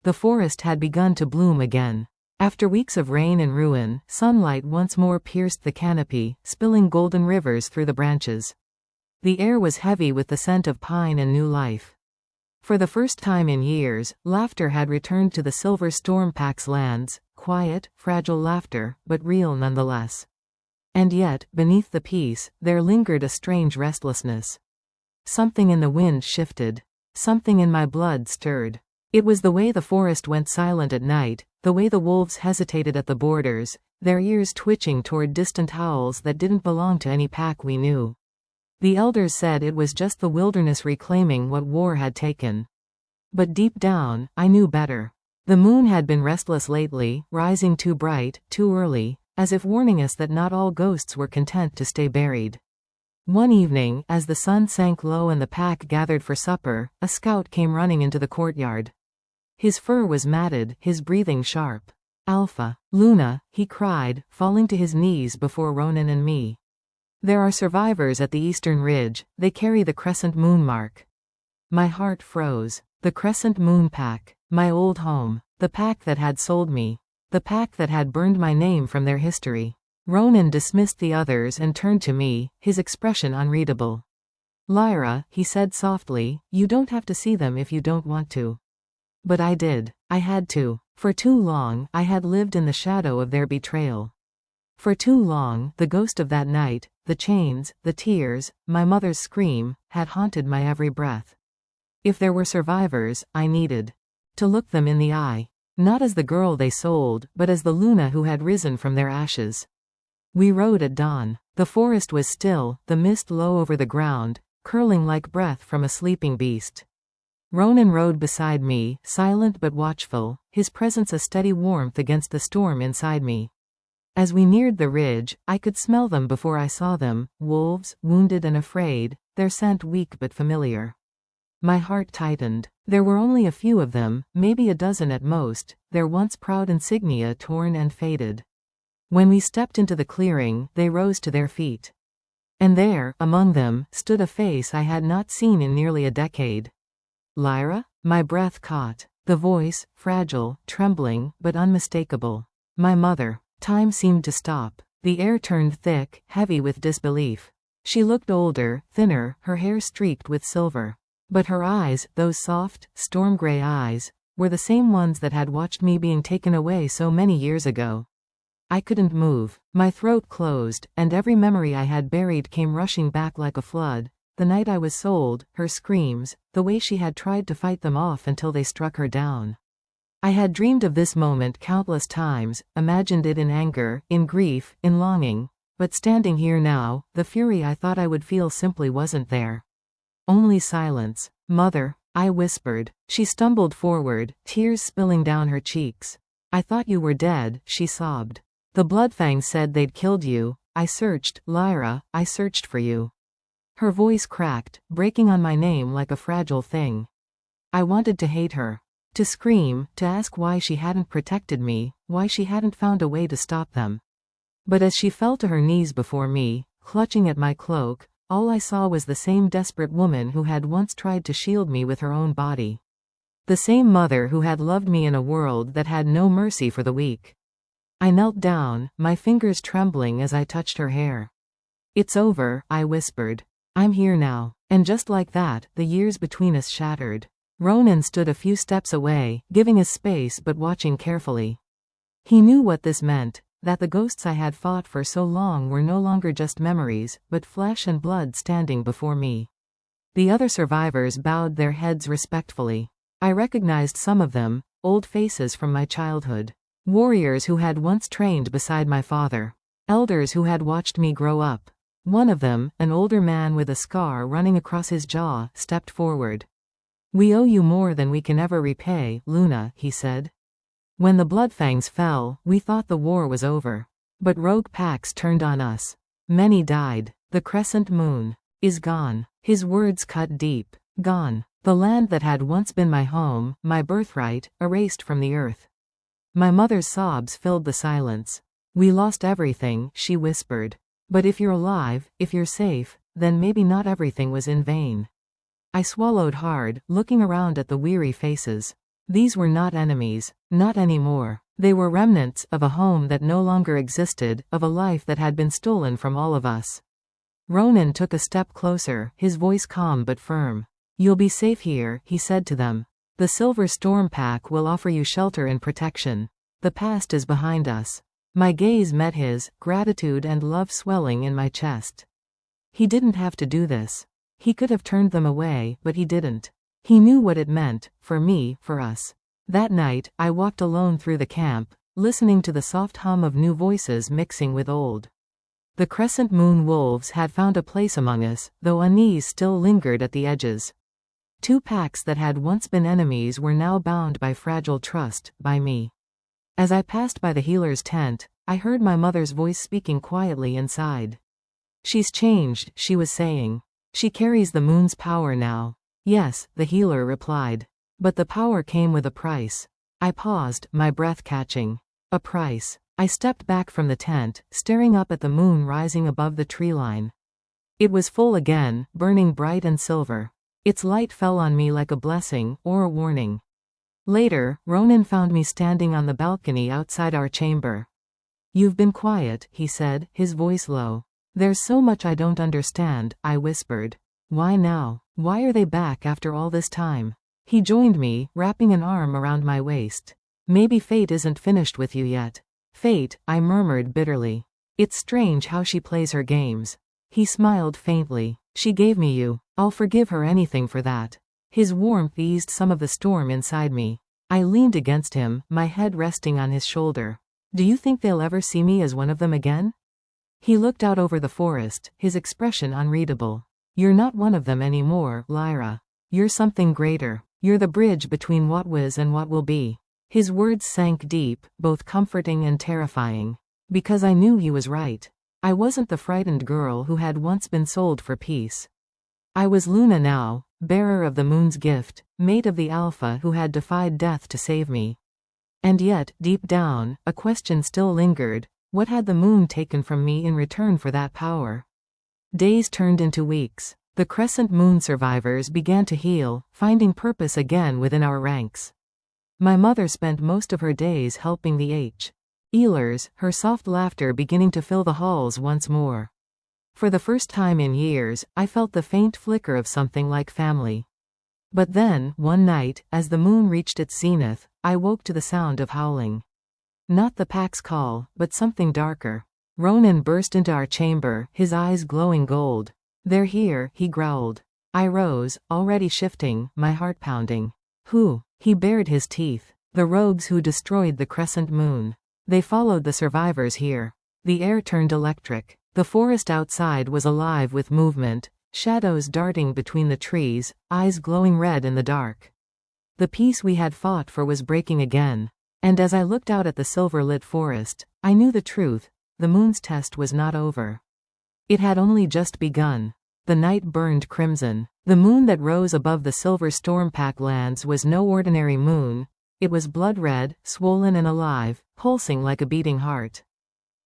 The forest had begun to bloom again. After weeks of rain and ruin, sunlight once more pierced the canopy, spilling golden rivers through the branches. The air was heavy with the scent of pine and new life. For the first time in years, laughter had returned to the Silver Storm Pack's lands, quiet, fragile laughter, but real nonetheless. And yet, beneath the peace, there lingered a strange restlessness. Something in the wind shifted. Something in my blood stirred. It was the way the forest went silent at night, the way the wolves hesitated at the borders, their ears twitching toward distant howls that didn't belong to any pack we knew. The elders said it was just the wilderness reclaiming what war had taken. But deep down, I knew better. The moon had been restless lately, rising too bright, too early, as if warning us that not all ghosts were content to stay buried. One evening, as the sun sank low and the pack gathered for supper, a scout came running into the courtyard. His fur was matted, his breathing sharp. Alpha, Luna, he cried, falling to his knees before Ronan and me. There are survivors at the eastern ridge, they carry the crescent moon mark. My heart froze. The crescent moon pack. My old home. The pack that had sold me. The pack that had burned my name from their history. Ronan dismissed the others and turned to me, his expression unreadable. Lyra, he said softly, you don't have to see them if you don't want to. But I did. I had to. For too long, I had lived in the shadow of their betrayal. For too long, the ghost of that night, the chains, the tears, my mother's scream, had haunted my every breath. If there were survivors, I needed to look them in the eye. Not as the girl they sold, but as the Luna who had risen from their ashes. We rode at dawn. The forest was still, the mist low over the ground, curling like breath from a sleeping beast. Ronan rode beside me, silent but watchful, his presence a steady warmth against the storm inside me. As we neared the ridge, I could smell them before I saw them, wolves, wounded and afraid, their scent weak but familiar. My heart tightened. There were only a few of them, maybe a dozen at most, their once proud insignia torn and faded. When we stepped into the clearing, they rose to their feet. And there, among them, stood a face I had not seen in nearly a decade. Lyra? My breath caught. The voice, fragile, trembling, but unmistakable. My mother. Time seemed to stop. The air turned thick, heavy with disbelief. She looked older, thinner, her hair streaked with silver. But her eyes, those soft, storm-gray eyes, were the same ones that had watched me being taken away so many years ago. I couldn't move. My throat closed, and every memory I had buried came rushing back like a flood. The night I was sold, her screams, the way she had tried to fight them off until they struck her down. I had dreamed of this moment countless times, imagined it in anger, in grief, in longing. But standing here now, the fury I thought I would feel simply wasn't there. Only silence. Mother, I whispered. She stumbled forward, tears spilling down her cheeks. I thought you were dead, she sobbed. The Bloodfangs said they'd killed you. I searched, Lyra, I searched for you. Her voice cracked, breaking on my name like a fragile thing. I wanted to hate her. To scream, to ask why she hadn't protected me, why she hadn't found a way to stop them. But as she fell to her knees before me, clutching at my cloak, all I saw was the same desperate woman who had once tried to shield me with her own body. The same mother who had loved me in a world that had no mercy for the weak. I knelt down, my fingers trembling as I touched her hair. It's over, I whispered. I'm here now. And just like that, the years between us shattered. Ronan stood a few steps away, giving us space but watching carefully. He knew what this meant. That the ghosts I had fought for so long were no longer just memories, but flesh and blood standing before me. The other survivors bowed their heads respectfully. I recognized some of them, old faces from my childhood. Warriors who had once trained beside my father. Elders who had watched me grow up. One of them, an older man with a scar running across his jaw, stepped forward. We owe you more than we can ever repay, Luna, he said. When the Bloodfangs fell, we thought the war was over. But rogue packs turned on us. Many died. The crescent moon is gone. His words cut deep. Gone. The land that had once been my home, my birthright, erased from the earth. My mother's sobs filled the silence. We lost everything, she whispered. But if you're alive, if you're safe, then maybe not everything was in vain. I swallowed hard, looking around at the weary faces. These were not enemies. Not anymore. They were remnants of a home that no longer existed, of a life that had been stolen from all of us. Ronan took a step closer, his voice calm but firm. You'll be safe here, he said to them. The Silver Storm Pack will offer you shelter and protection. The past is behind us. My gaze met his, gratitude and love swelling in my chest. He didn't have to do this. He could have turned them away, but he didn't. He knew what it meant, for me, for us. That night, I walked alone through the camp, listening to the soft hum of new voices mixing with old. The crescent moon wolves had found a place among us, though unease still lingered at the edges. Two packs that had once been enemies were now bound by fragile trust, by me. As I passed by the healer's tent, I heard my mother's voice speaking quietly inside. She's changed, she was saying. She carries the moon's power now. Yes, the healer replied. But the power came with a price. I paused, my breath catching. A price. I stepped back from the tent, staring up at the moon rising above the tree line. It was full again, burning bright and silver. Its light fell on me like a blessing, or a warning. Later, Ronan found me standing on the balcony outside our chamber. You've been quiet, he said, his voice low. There's so much I don't understand, I whispered. Why now? Why are they back after all this time? He joined me, wrapping an arm around my waist. Maybe fate isn't finished with you yet. Fate, I murmured bitterly. It's strange how she plays her games. He smiled faintly. She gave me you. I'll forgive her anything for that. His warmth eased some of the storm inside me. I leaned against him, my head resting on his shoulder. Do you think they'll ever see me as one of them again? He looked out over the forest, his expression unreadable. You're not one of them anymore, Lyra. You're something greater. You're the bridge between what was and what will be. His words sank deep, both comforting and terrifying. Because I knew he was right. I wasn't the frightened girl who had once been sold for peace. I was Luna now, bearer of the moon's gift, mate of the Alpha who had defied death to save me. And yet, deep down, a question still lingered. What had the moon taken from me in return for that power? Days turned into weeks. The crescent moon survivors began to heal, finding purpose again within our ranks. My mother spent most of her days helping the Healers, her soft laughter beginning to fill the halls once more. For the first time in years, I felt the faint flicker of something like family. But then, one night, as the moon reached its zenith, I woke to the sound of howling. Not the pack's call, but something darker. Ronan burst into our chamber, his eyes glowing gold. They're here, he growled. I rose, already shifting, my heart pounding. Who? He bared his teeth. The rogues who destroyed the crescent moon. They followed the survivors here. The air turned electric. The forest outside was alive with movement, shadows darting between the trees, eyes glowing red in the dark. The peace we had fought for was breaking again. And as I looked out at the silver-lit forest, I knew the truth. The moon's test was not over. It had only just begun. The night burned crimson. The moon that rose above the silver storm-pack lands was no ordinary moon. It was blood-red, swollen and alive, pulsing like a beating heart.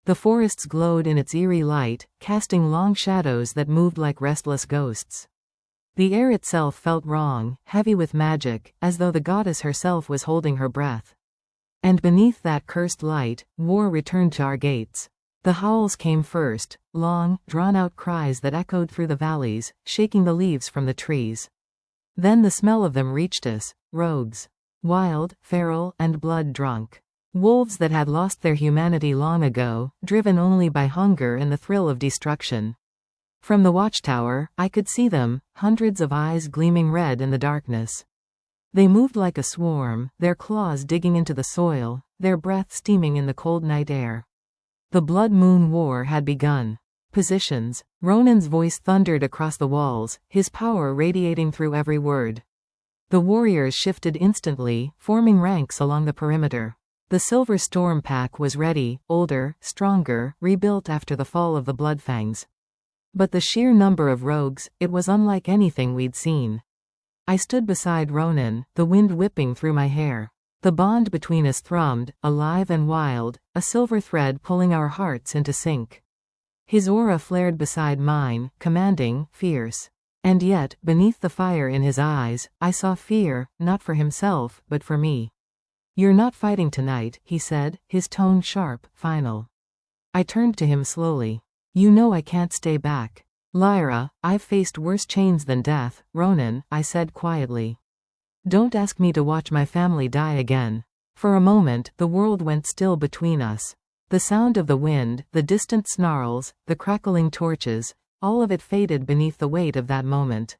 The forests glowed in its eerie light, casting long shadows that moved like restless ghosts. The air itself felt wrong, heavy with magic, as though the goddess herself was holding her breath. And beneath that cursed light, war returned to our gates. The howls came first, long, drawn-out cries that echoed through the valleys, shaking the leaves from the trees. Then the smell of them reached us, rogues. Wild, feral, and blood-drunk. Wolves that had lost their humanity long ago, driven only by hunger and the thrill of destruction. From the watchtower, I could see them, hundreds of eyes gleaming red in the darkness. They moved like a swarm, their claws digging into the soil, their breath steaming in the cold night air. The Blood Moon War had begun. Positions. Ronan's voice thundered across the walls, his power radiating through every word. The warriors shifted instantly, forming ranks along the perimeter. The Silver Storm Pack was ready, older, stronger, rebuilt after the fall of the Bloodfangs. But the sheer number of rogues, it was unlike anything we'd seen. I stood beside Ronan, the wind whipping through my hair. The bond between us thrummed, alive and wild, a silver thread pulling our hearts into sync. His aura flared beside mine, commanding, fierce. And yet, beneath the fire in his eyes, I saw fear, not for himself, but for me. You're not fighting tonight, he said, his tone sharp, final. I turned to him slowly. You know I can't stay back. Lyra, I've faced worse chains than death, Ronan, I said quietly. Don't ask me to watch my family die again. For a moment, the world went still between us. The sound of the wind, the distant snarls, the crackling torches, all of it faded beneath the weight of that moment.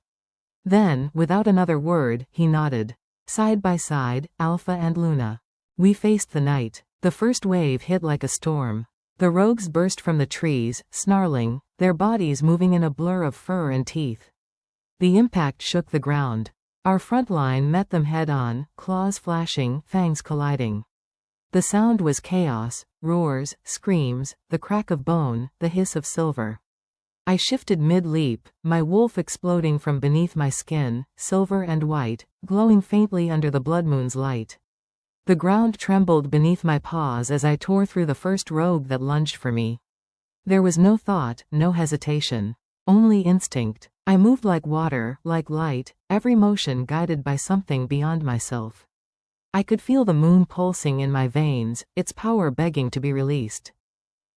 Then, without another word, he nodded. Side by side, Alpha and Luna. We faced the night. The first wave hit like a storm. The rogues burst from the trees, snarling, their bodies moving in a blur of fur and teeth. The impact shook the ground. Our front line met them head-on, claws flashing, fangs colliding. The sound was chaos, roars, screams, the crack of bone, the hiss of silver. I shifted mid-leap, my wolf exploding from beneath my skin, silver and white, glowing faintly under the blood moon's light. The ground trembled beneath my paws as I tore through the first rogue that lunged for me. There was no thought, no hesitation. Only instinct. I moved like water, like light, every motion guided by something beyond myself. I could feel the moon pulsing in my veins, its power begging to be released.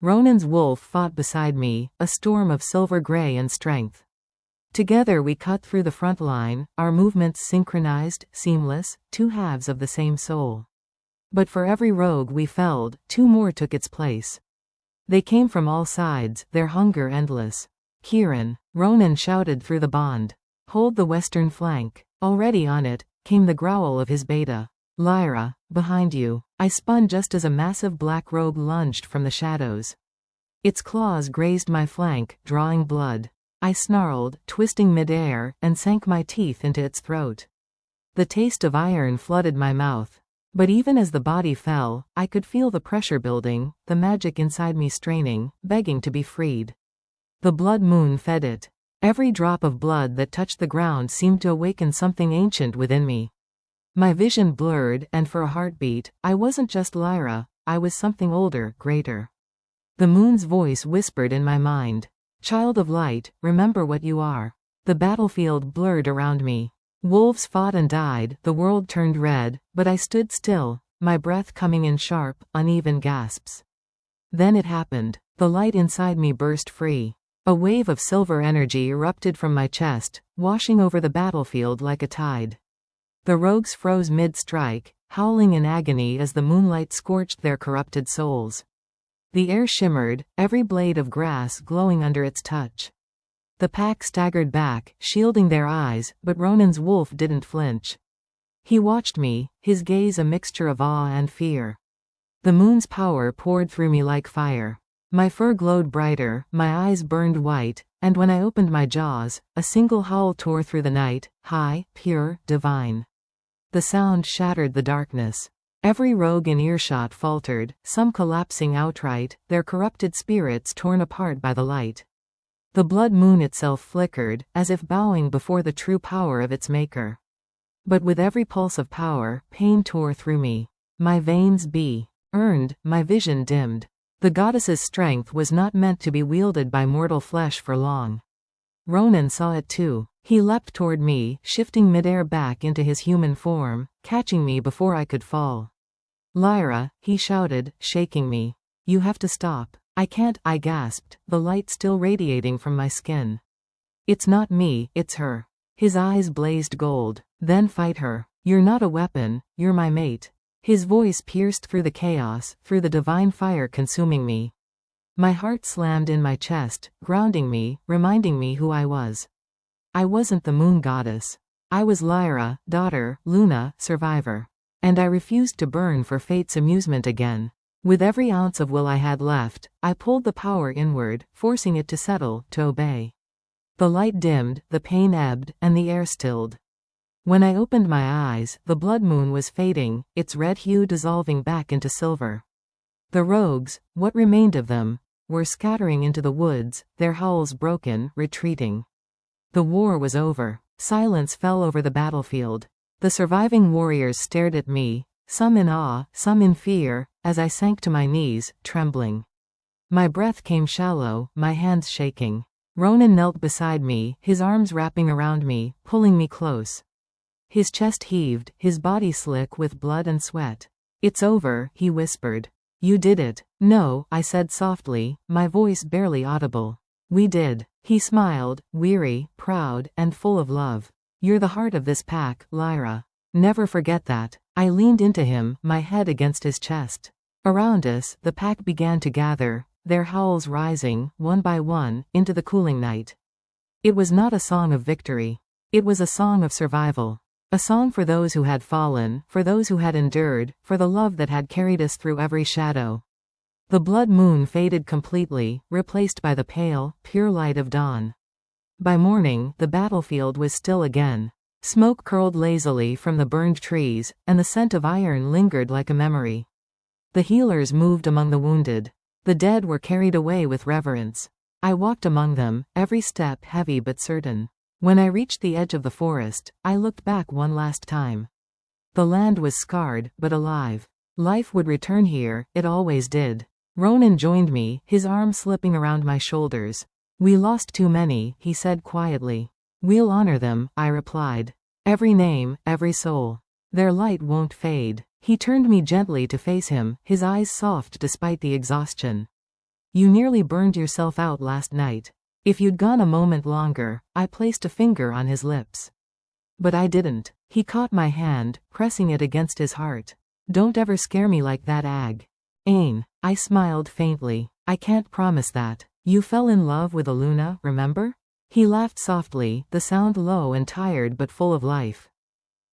Ronan's wolf fought beside me, a storm of silver gray and strength. Together we cut through the front line, our movements synchronized, seamless, two halves of the same soul. But for every rogue we felled, two more took its place. They came from all sides, their hunger endless. Kieran, Ronan shouted through the bond. Hold the western flank. Already on it, came the growl of his beta. Lyra, behind you. I spun just as a massive black rogue lunged from the shadows. Its claws grazed my flank, drawing blood. I snarled, twisting midair, and sank my teeth into its throat. The taste of iron flooded my mouth. But even as the body fell, I could feel the pressure building, the magic inside me straining, begging to be freed. The blood moon fed it. Every drop of blood that touched the ground seemed to awaken something ancient within me. My vision blurred, and for a heartbeat, I wasn't just Lyra, I was something older, greater. The moon's voice whispered in my mind. Child of light, remember what you are. The battlefield blurred around me. Wolves fought and died, the world turned red, but I stood still, my breath coming in sharp, uneven gasps. Then it happened. The light inside me burst free. A wave of silver energy erupted from my chest, washing over the battlefield like a tide. The rogues froze mid-strike, howling in agony as the moonlight scorched their corrupted souls. The air shimmered, every blade of grass glowing under its touch. The pack staggered back, shielding their eyes, but Ronan's wolf didn't flinch. He watched me, his gaze a mixture of awe and fear. The moon's power poured through me like fire. My fur glowed brighter, my eyes burned white, and when I opened my jaws, a single howl tore through the night, high, pure, divine. The sound shattered the darkness. Every rogue in earshot faltered, some collapsing outright, their corrupted spirits torn apart by the light. The blood moon itself flickered, as if bowing before the true power of its maker. But with every pulse of power, pain tore through me. My veins burned, my vision dimmed. The goddess's strength was not meant to be wielded by mortal flesh for long. Ronan saw it too. He leapt toward me, shifting midair back into his human form, catching me before I could fall. Lyra, he shouted, shaking me. You have to stop. I can't, I gasped, the light still radiating from my skin. It's not me, it's her. His eyes blazed gold. Then fight her. You're not a weapon, you're my mate. His voice pierced through the chaos, through the divine fire consuming me. My heart slammed in my chest, grounding me, reminding me who I was. I wasn't the moon goddess. I was Lyra, daughter, Luna, survivor. And I refused to burn for fate's amusement again. With every ounce of will I had left, I pulled the power inward, forcing it to settle, to obey. The light dimmed, the pain ebbed, and the air stilled. When I opened my eyes, the blood moon was fading, its red hue dissolving back into silver. The rogues, what remained of them, were scattering into the woods, their howls broken, retreating. The war was over. Silence fell over the battlefield. The surviving warriors stared at me, some in awe, some in fear, as I sank to my knees, trembling. My breath came shallow, my hands shaking. Ronan knelt beside me, his arms wrapping around me, pulling me close. His chest heaved, his body slick with blood and sweat. It's over, he whispered. You did it. No, I said softly, my voice barely audible. We did. He smiled, weary, proud, and full of love. You're the heart of this pack, Lyra. Never forget that. I leaned into him, my head against his chest. Around us, the pack began to gather, their howls rising, one by one, into the cooling night. It was not a song of victory. It was a song of survival. A song for those who had fallen, for those who had endured, for the love that had carried us through every shadow. The blood moon faded completely, replaced by the pale, pure light of dawn. By morning, the battlefield was still again. Smoke curled lazily from the burned trees, and the scent of iron lingered like a memory. The healers moved among the wounded. The dead were carried away with reverence. I walked among them, every step heavy but certain. When I reached the edge of the forest, I looked back one last time. The land was scarred, but alive. Life would return here, it always did. Ronan joined me, his arm slipping around my shoulders. We lost too many, he said quietly. We'll honor them, I replied. Every name, every soul. Their light won't fade. He turned me gently to face him, his eyes soft despite the exhaustion. You nearly burned yourself out last night. If you'd gone a moment longer, I placed a finger on his lips. But I didn't. He caught my hand, pressing it against his heart. Don't ever scare me like that, Ag. Ain. I smiled faintly. I can't promise that. You fell in love with Aluna, remember? He laughed softly, the sound low and tired but full of life.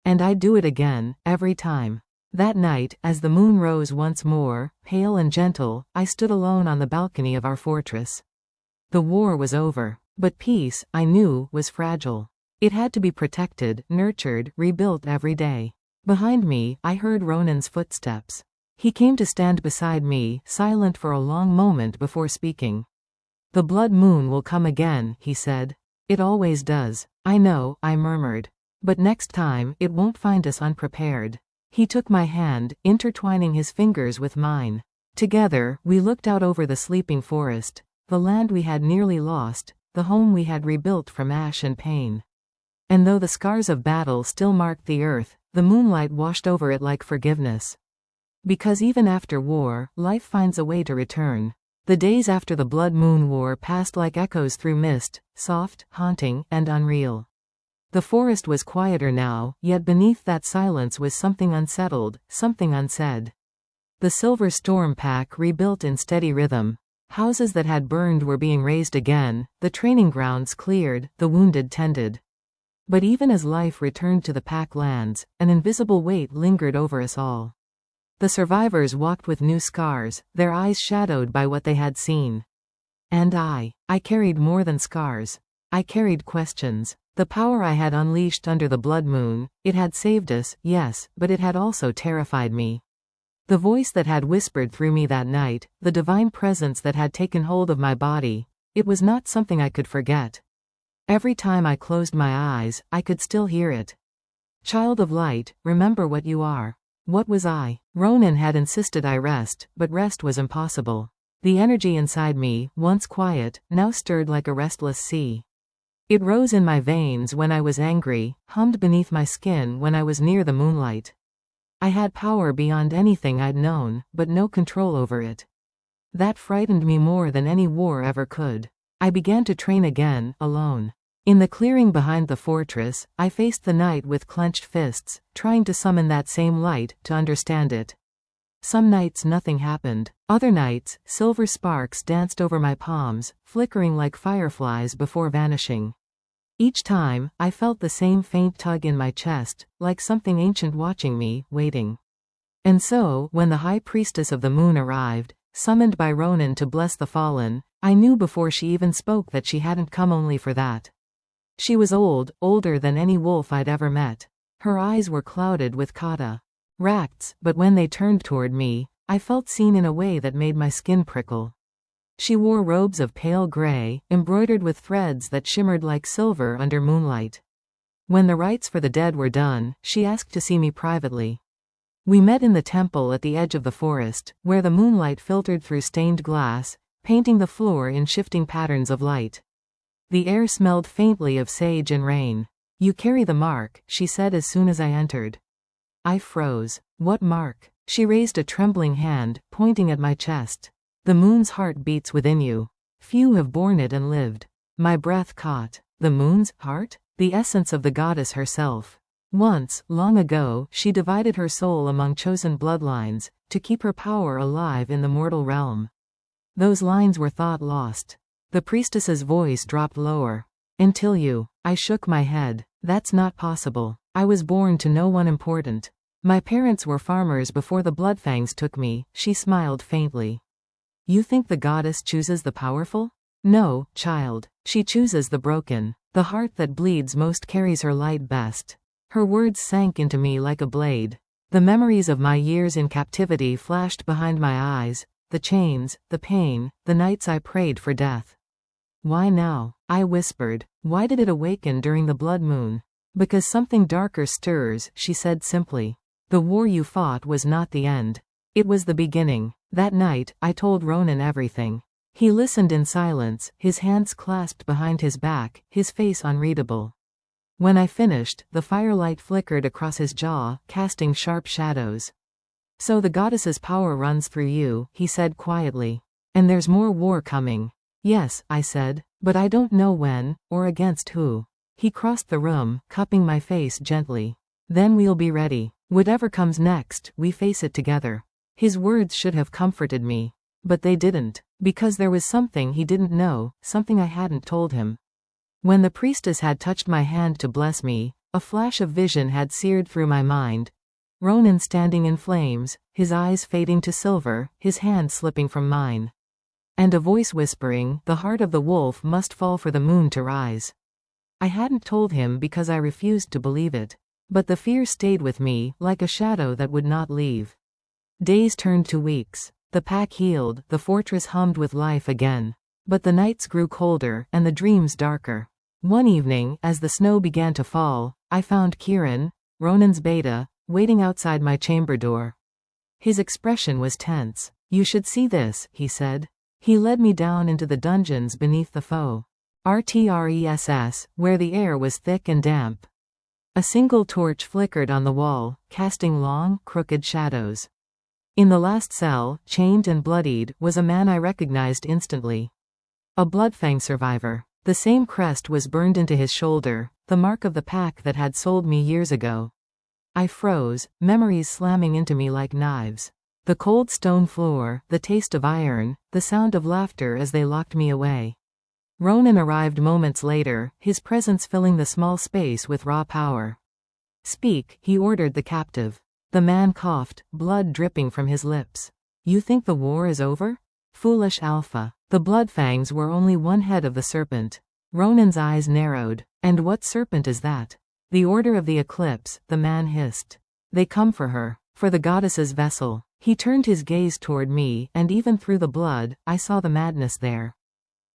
And I'd do it again, every time. That night, as the moon rose once more, pale and gentle, I stood alone on the balcony of our fortress. The war was over. But peace, I knew, was fragile. It had to be protected, nurtured, rebuilt every day. Behind me, I heard Ronan's footsteps. He came to stand beside me, silent for a long moment before speaking. The blood moon will come again, he said. It always does. I know, I murmured. But next time, it won't find us unprepared. He took my hand, intertwining his fingers with mine. Together, we looked out over the sleeping forest, the land we had nearly lost, the home we had rebuilt from ash and pain. And though the scars of battle still marked the earth, the moonlight washed over it like forgiveness. Because even after war, life finds a way to return. The days after the Blood Moon War passed like echoes through mist, soft, haunting, and unreal. The forest was quieter now, yet beneath that silence was something unsettled, something unsaid. The Silver Storm Pack rebuilt in steady rhythm. Houses that had burned were being raised again, the training grounds cleared, the wounded tended. But even as life returned to the Pack lands, an invisible weight lingered over us all. The survivors walked with new scars, their eyes shadowed by what they had seen. And I carried more than scars. I carried questions. The power I had unleashed under the blood moon, it had saved us, yes, but it had also terrified me. The voice that had whispered through me that night, the divine presence that had taken hold of my body, it was not something I could forget. Every time I closed my eyes, I could still hear it. Child of light, remember what you are. What was I? Ronan had insisted I rest, but rest was impossible. The energy inside me, once quiet, now stirred like a restless sea. It rose in my veins when I was angry, hummed beneath my skin when I was near the moonlight. I had power beyond anything I'd known, but no control over it. That frightened me more than any war ever could. I began to train again, alone. In the clearing behind the fortress, I faced the night with clenched fists, trying to summon that same light, to understand it. Some nights nothing happened. Other nights, silver sparks danced over my palms, flickering like fireflies before vanishing. Each time, I felt the same faint tug in my chest, like something ancient watching me, waiting. And so, when the High Priestess of the Moon arrived, summoned by Ronan to bless the fallen, I knew before she even spoke that she hadn't come only for that. She was old, older than any wolf I'd ever met. Her eyes were clouded with kata. Racts, but when they turned toward me, I felt seen in a way that made my skin prickle. She wore robes of pale gray, embroidered with threads that shimmered like silver under moonlight. When the rites for the dead were done, she asked to see me privately. We met in the temple at the edge of the forest, where the moonlight filtered through stained glass, painting the floor in shifting patterns of light. The air smelled faintly of sage and rain. You carry the mark, she said as soon as I entered. I froze. What mark? She raised a trembling hand, pointing at my chest. The moon's heart beats within you. Few have borne it and lived. My breath caught. The moon's heart? The essence of the goddess herself. Once, long ago, she divided her soul among chosen bloodlines, to keep her power alive in the mortal realm. Those lines were thought lost. The priestess's voice dropped lower. Until you. I shook my head. That's not possible. I was born to no one important. My parents were farmers before the Bloodfangs took me, she smiled faintly. You think the goddess chooses the powerful? No, child. She chooses the broken. The heart that bleeds most carries her light best. Her words sank into me like a blade. The memories of my years in captivity flashed behind my eyes, the chains, the pain, the nights I prayed for death. Why now? I whispered. Why did it awaken during the blood moon? Because something darker stirs, she said simply. The war you fought was not the end. It was the beginning. That night, I told Ronan everything. He listened in silence, his hands clasped behind his back, his face unreadable. When I finished, the firelight flickered across his jaw, casting sharp shadows. So the goddess's power runs through you, he said quietly. And there's more war coming. Yes, I said, but I don't know when, or against who. He crossed the room, cupping my face gently. Then we'll be ready. Whatever comes next, we face it together. His words should have comforted me. But they didn't. Because there was something he didn't know, something I hadn't told him. When the priestess had touched my hand to bless me, a flash of vision had seared through my mind. Ronan standing in flames, his eyes fading to silver, his hand slipping from mine. And a voice whispering, "The heart of the wolf must fall for the moon to rise." I hadn't told him because I refused to believe it. But the fear stayed with me, like a shadow that would not leave. Days turned to weeks. The pack healed, the fortress hummed with life again. But the nights grew colder, and the dreams darker. One evening, as the snow began to fall, I found Kieran, Ronan's beta, waiting outside my chamber door. His expression was tense. "You should see this," he said. He led me down into the dungeons beneath the foe. RTRESS, where the air was thick and damp. A single torch flickered on the wall, casting long, crooked shadows. In the last cell, chained and bloodied, was a man I recognized instantly. A Bloodfang survivor. The same crest was burned into his shoulder, the mark of the pack that had sold me years ago. I froze, memories slamming into me like knives. The cold stone floor, the taste of iron, the sound of laughter as they locked me away. Ronan arrived moments later, his presence filling the small space with raw power. "Speak," he ordered the captive. The man coughed, blood dripping from his lips. "You think the war is over? Foolish alpha." The Bloodfangs were only one head of the serpent. Ronan's eyes narrowed. "And what serpent is that?" "The Order of the Eclipse," the man hissed. "They come for her. For the goddess's vessel." He turned his gaze toward me, and even through the blood, I saw the madness there.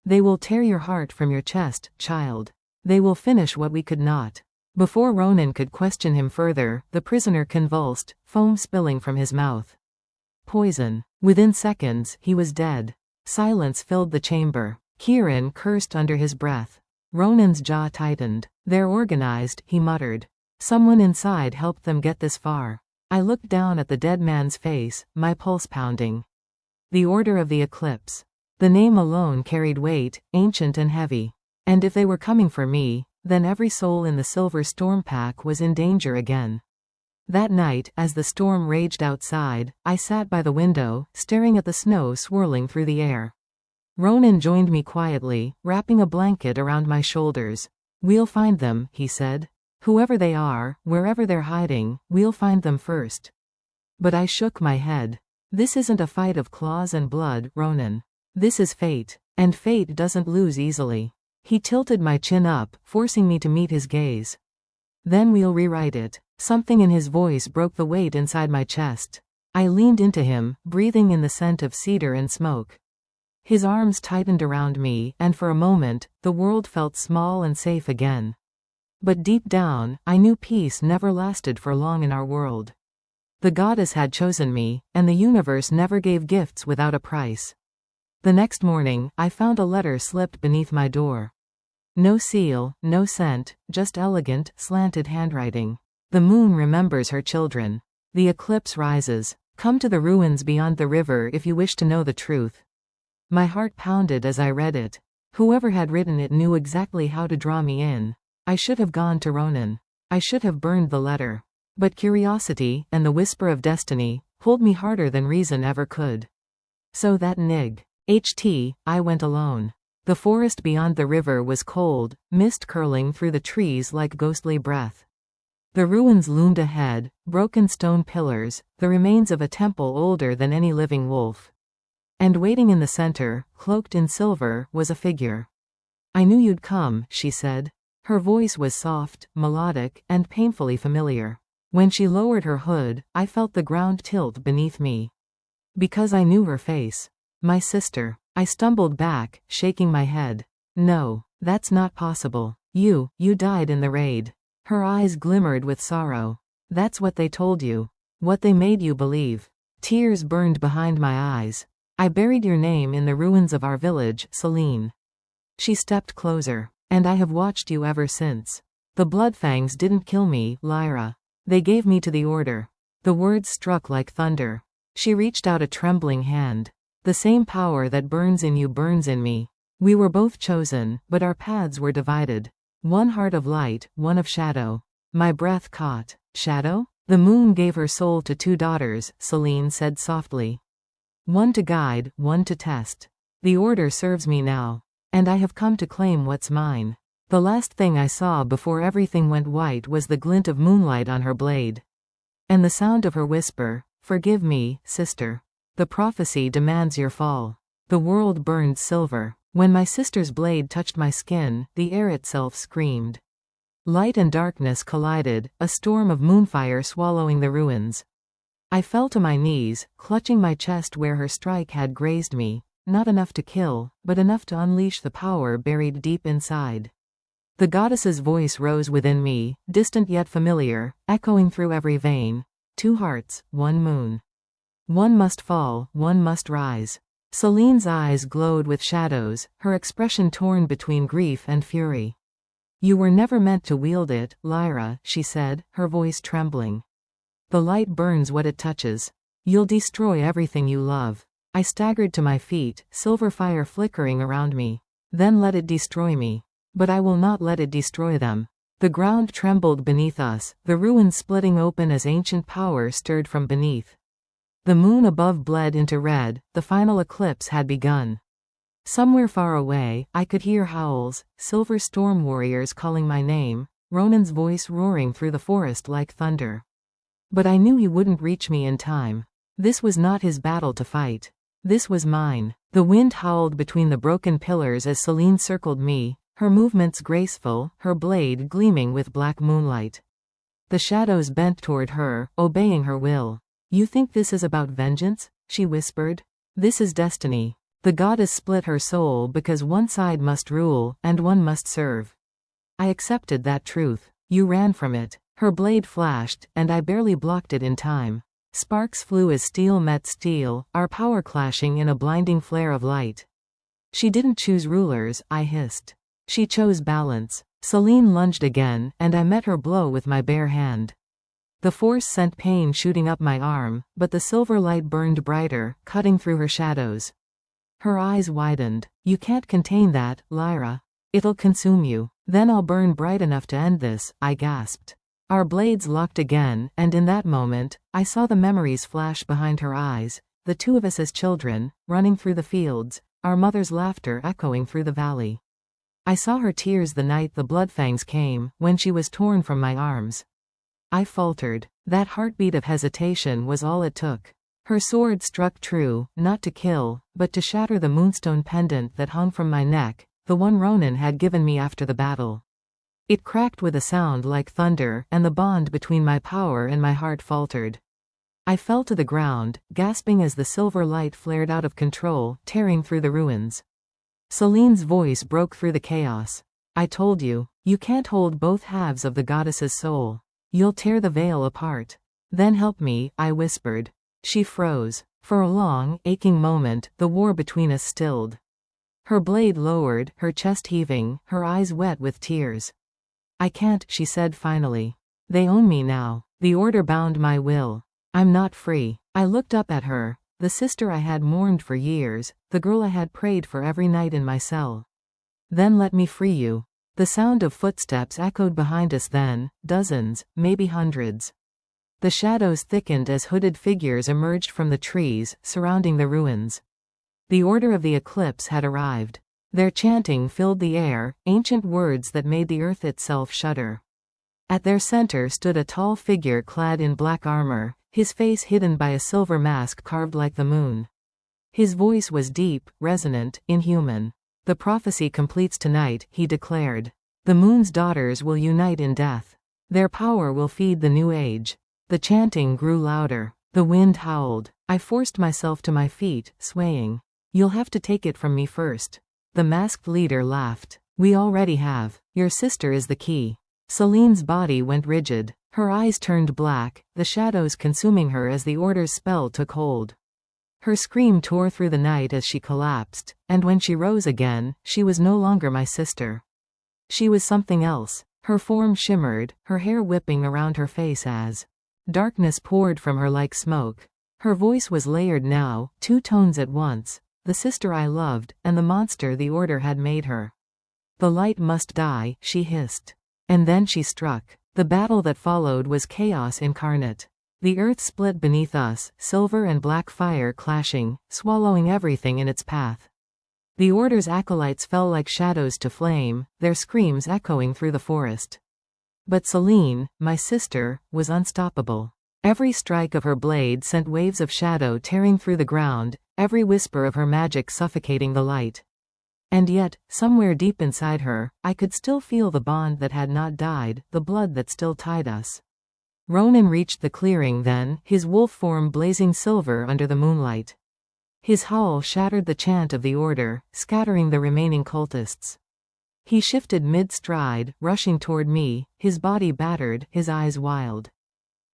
"They will tear your heart from your chest, child. They will finish what we could not." Before Ronan could question him further, the prisoner convulsed, foam spilling from his mouth. Poison. Within seconds, he was dead. Silence filled the chamber. Kieran cursed under his breath. Ronan's jaw tightened. "They're organized," he muttered. "Someone inside helped them get this far." I looked down at the dead man's face, my pulse pounding. The Order of the Eclipse. The name alone carried weight, ancient and heavy. And if they were coming for me, then every soul in the Silver Storm Pack was in danger again. That night, as the storm raged outside, I sat by the window, staring at the snow swirling through the air. Ronan joined me quietly, wrapping a blanket around my shoulders. "We'll find them," he said. "Whoever they are, wherever they're hiding, we'll find them first." But I shook my head. "This isn't a fight of claws and blood, Ronan. This is fate. And fate doesn't lose easily." He tilted my chin up, forcing me to meet his gaze. "Then we'll rewrite it." Something in his voice broke the weight inside my chest. I leaned into him, breathing in the scent of cedar and smoke. His arms tightened around me, and for a moment, the world felt small and safe again. But deep down, I knew peace never lasted for long in our world. The goddess had chosen me, and the universe never gave gifts without a price. The next morning, I found a letter slipped beneath my door. No seal, no scent, just elegant, slanted handwriting. "The moon remembers her children. The eclipse rises. Come to the ruins beyond the river if you wish to know the truth." My heart pounded as I read it. Whoever had written it knew exactly how to draw me in. I should have gone to Ronan. I should have burned the letter. But curiosity, and the whisper of destiny, pulled me harder than reason ever could. So that I went alone. The forest beyond the river was cold, mist curling through the trees like ghostly breath. The ruins loomed ahead, broken stone pillars, the remains of a temple older than any living wolf. And waiting in the center, cloaked in silver, was a figure. "I knew you'd come," she said. Her voice was soft, melodic, and painfully familiar. When she lowered her hood, I felt the ground tilt beneath me. Because I knew her face. My sister. I stumbled back, shaking my head. "No, that's not possible. You died in the raid." Her eyes glimmered with sorrow. "That's what they told you. What they made you believe." Tears burned behind my eyes. "I buried your name in the ruins of our village, Celine." She stepped closer. "And I have watched you ever since. The Bloodfangs didn't kill me, Lyra. They gave me to the Order." The words struck like thunder. She reached out a trembling hand. "The same power that burns in you burns in me. We were both chosen, but our paths were divided. One heart of light, one of shadow." My breath caught. "Shadow?" The moon gave her soul to 2 daughters, Celine said softly. One to guide, one to test. The order serves me now. And I have come to claim what's mine. The last thing I saw before everything went white was the glint of moonlight on her blade. And the sound of her whisper, "Forgive me, sister. The prophecy demands your fall." The world burned silver. When my sister's blade touched my skin, the air itself screamed. Light and darkness collided, a storm of moonfire swallowing the ruins. I fell to my knees, clutching my chest where her strike had grazed me, not enough to kill, but enough to unleash the power buried deep inside. The goddess's voice rose within me, distant yet familiar, echoing through every vein. 2 hearts, 1 moon. One must fall, one must rise. Celine's eyes glowed with shadows, her expression torn between grief and fury. You were never meant to wield it, Lyra, she said, her voice trembling. The light burns what it touches. You'll destroy everything you love. I staggered to my feet, silver fire flickering around me. Then let it destroy me. But I will not let it destroy them. The ground trembled beneath us, the ruins splitting open as ancient power stirred from beneath. The moon above bled into red, the final eclipse had begun. Somewhere far away, I could hear howls, silver storm warriors calling my name, Ronan's voice roaring through the forest like thunder. But I knew he wouldn't reach me in time. This was not his battle to fight. This was mine. The wind howled between the broken pillars as Celine circled me, her movements graceful, her blade gleaming with black moonlight. The shadows bent toward her, obeying her will. You think this is about vengeance? She whispered. This is destiny. The goddess split her soul because one side must rule, and one must serve. I accepted that truth. You ran from it. Her blade flashed, and I barely blocked it in time. Sparks flew as steel met steel, our power clashing in a blinding flare of light. She didn't choose rulers, I hissed. She chose balance. Celine lunged again, and I met her blow with my bare hand. The force sent pain shooting up my arm, but the silver light burned brighter, cutting through her shadows. Her eyes widened. You can't contain that, Lyra. It'll consume you. Then I'll burn bright enough to end this, I gasped. Our blades locked again, and in that moment, I saw the memories flash behind her eyes, the 2 of us as children, running through the fields, our mother's laughter echoing through the valley. I saw her tears the night the bloodfangs came, when she was torn from my arms. I faltered. That heartbeat of hesitation was all it took. Her sword struck true, not to kill, but to shatter the moonstone pendant that hung from my neck, the one Ronan had given me after the battle. It cracked with a sound like thunder, and the bond between my power and my heart faltered. I fell to the ground, gasping as the silver light flared out of control, tearing through the ruins. Celine's voice broke through the chaos. I told you, you can't hold both halves of the goddess's soul. You'll tear the veil apart. Then help me, I whispered. She froze. For a long, aching moment, the war between us stilled. Her blade lowered, her chest heaving, her eyes wet with tears. I can't, she said finally. They own me now. The order bound my will. I'm not free. I looked up at her, the sister I had mourned for years, the girl I had prayed for every night in my cell. Then let me free you. The sound of footsteps echoed behind us then, dozens, maybe hundreds. The shadows thickened as hooded figures emerged from the trees, surrounding the ruins. The order of the eclipse had arrived. Their chanting filled the air, ancient words that made the earth itself shudder. At their center stood a tall figure clad in black armor, his face hidden by a silver mask carved like the moon. His voice was deep, resonant, inhuman. The prophecy completes tonight, he declared. The moon's daughters will unite in death. Their power will feed the new age. The chanting grew louder. The wind howled. I forced myself to my feet, swaying. You'll have to take it from me first. The masked leader laughed. We already have. Your sister is the key. Celine's body went rigid. Her eyes turned black, the shadows consuming her as the order's spell took hold. Her scream tore through the night as she collapsed, and when she rose again, she was no longer my sister. She was something else. Her form shimmered, her hair whipping around her face as darkness poured from her like smoke. Her voice was layered now, 2 tones at once, the sister I loved, and the monster the order had made her. The light must die, she hissed. And then she struck. The battle that followed was chaos incarnate. The earth split beneath us, silver and black fire clashing, swallowing everything in its path. The Order's acolytes fell like shadows to flame, their screams echoing through the forest. But Celine, my sister, was unstoppable. Every strike of her blade sent waves of shadow tearing through the ground, every whisper of her magic suffocating the light. And yet, somewhere deep inside her, I could still feel the bond that had not died, the blood that still tied us. Ronan reached the clearing then, his wolf form blazing silver under the moonlight. His howl shattered the chant of the Order, scattering the remaining cultists. He shifted mid-stride, rushing toward me, his body battered, his eyes wild.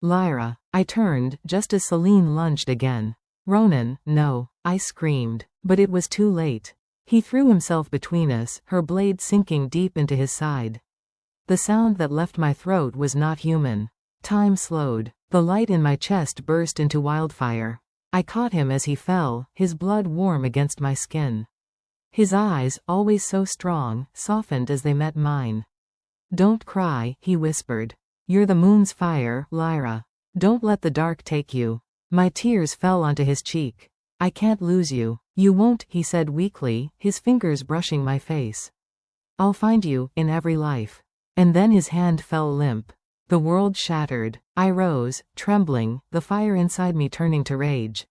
Lyra. I turned, just as Celine lunged again. Ronan, no, I screamed. But it was too late. He threw himself between us, her blade sinking deep into his side. The sound that left my throat was not human. Time slowed. The light in my chest burst into wildfire. I caught him as he fell, his blood warm against my skin. His eyes, always so strong, softened as they met mine. Don't cry, he whispered. You're the moon's fire, Lyra. Don't let the dark take you. My tears fell onto his cheek. I can't lose you. You won't, he said weakly, his fingers brushing my face. I'll find you, in every life. And then his hand fell limp. The world shattered. I rose, trembling, the fire inside me turning to rage.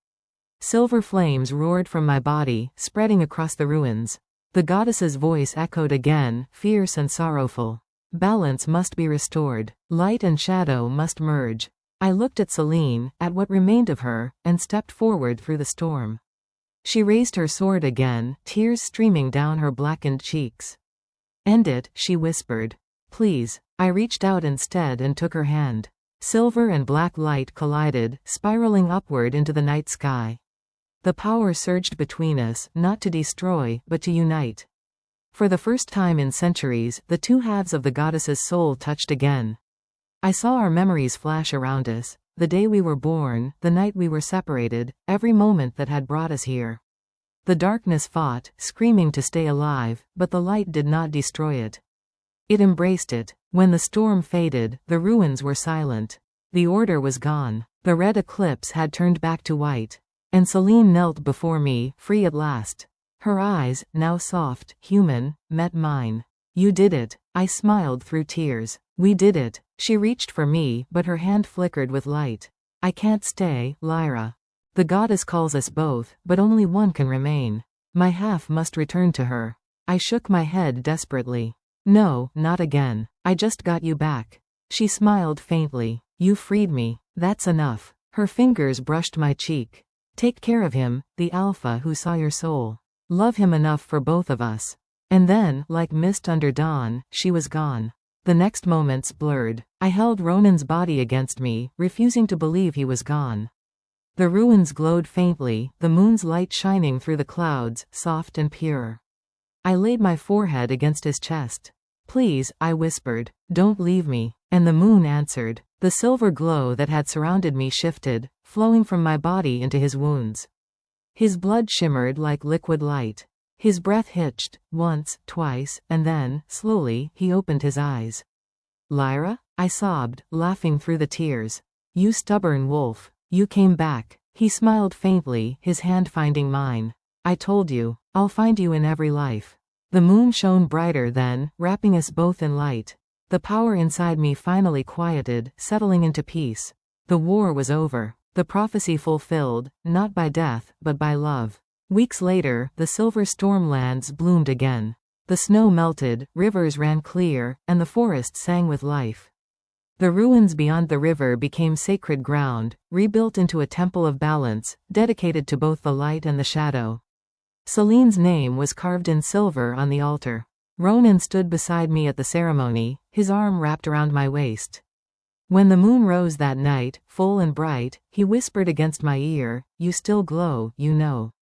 Silver flames roared from my body, spreading across the ruins. The goddess's voice echoed again, fierce and sorrowful. Balance must be restored. Light and shadow must merge. I looked at Celine, at what remained of her, and stepped forward through the storm. She raised her sword again, tears streaming down her blackened cheeks. End it, she whispered. Please. I reached out instead and took her hand. Silver and black light collided, spiraling upward into the night sky. The power surged between us, not to destroy, but to unite. For the first time in centuries, the two halves of the goddess's soul touched again. I saw our memories flash around us, the day we were born, the night we were separated, every moment that had brought us here. The darkness fought, screaming to stay alive, but the light did not destroy it. It embraced it. When the storm faded, the ruins were silent. The Order was gone. The red eclipse had turned back to white. And Celine knelt before me, free at last. Her eyes, now soft, human, met mine. You did it. I smiled through tears. We did it. She reached for me, but her hand flickered with light. I can't stay, Lyra. The goddess calls us both, but only one can remain. My half must return to her. I shook my head desperately. No, not again. I just got you back. She smiled faintly. You freed me. That's enough. Her fingers brushed my cheek. Take care of him, the alpha who saw your soul. Love him enough for both of us. And then, like mist under dawn, she was gone. The next moments blurred. I held Ronan's body against me, refusing to believe he was gone. The ruins glowed faintly, the moon's light shining through the clouds, soft and pure. I laid my forehead against his chest. Please, I whispered, don't leave me. And the moon answered. The silver glow that had surrounded me shifted, flowing from my body into his wounds. His blood shimmered like liquid light. His breath hitched, once, twice, and then, slowly, he opened his eyes. Lyra? I sobbed, laughing through the tears. You stubborn wolf. You came back. He smiled faintly, his hand finding mine. I told you. I'll find you in every life. The moon shone brighter then, wrapping us both in light. The power inside me finally quieted, settling into peace. The war was over. The prophecy fulfilled, not by death, but by love. Weeks later, the silver stormlands bloomed again. The snow melted, rivers ran clear, and the forest sang with life. The ruins beyond the river became sacred ground, rebuilt into a temple of balance, dedicated to both the light and the shadow. Celine's name was carved in silver on the altar. Ronan stood beside me at the ceremony, his arm wrapped around my waist. When the moon rose that night, full and bright, he whispered against my ear, "You still glow, you know."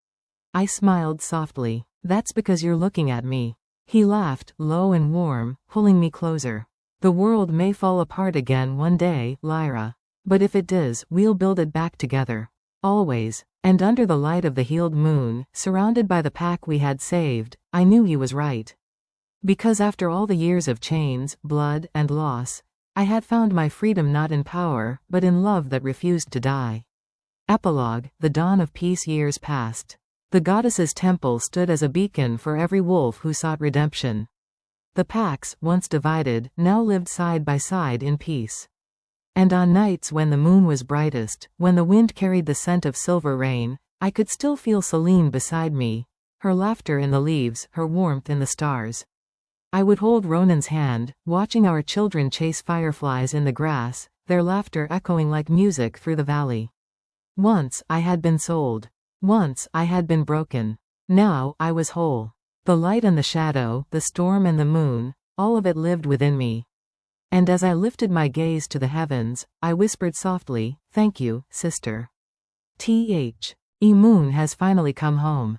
I smiled softly. "That's because you're looking at me." He laughed, low and warm, pulling me closer. "The world may fall apart again one day, Lyra. But if it does, we'll build it back together. Always." And under the light of the healed moon, surrounded by the pack we had saved, I knew he was right. Because after all the years of chains, blood, and loss, I had found my freedom not in power, but in love that refused to die. Epilogue: the dawn of peace. Years passed. The goddess's temple stood as a beacon for every wolf who sought redemption. The packs, once divided, now lived side by side in peace. And on nights when the moon was brightest, when the wind carried the scent of silver rain, I could still feel Celine beside me, her laughter in the leaves, her warmth in the stars. I would hold Ronan's hand, watching our children chase fireflies in the grass, their laughter echoing like music through the valley. Once I had been sold. Once I had been broken. Now I was whole. The light and the shadow, the storm and the moon, all of it lived within me. And as I lifted my gaze to the heavens, I whispered softly, "Thank you, sister. The moon has finally come home."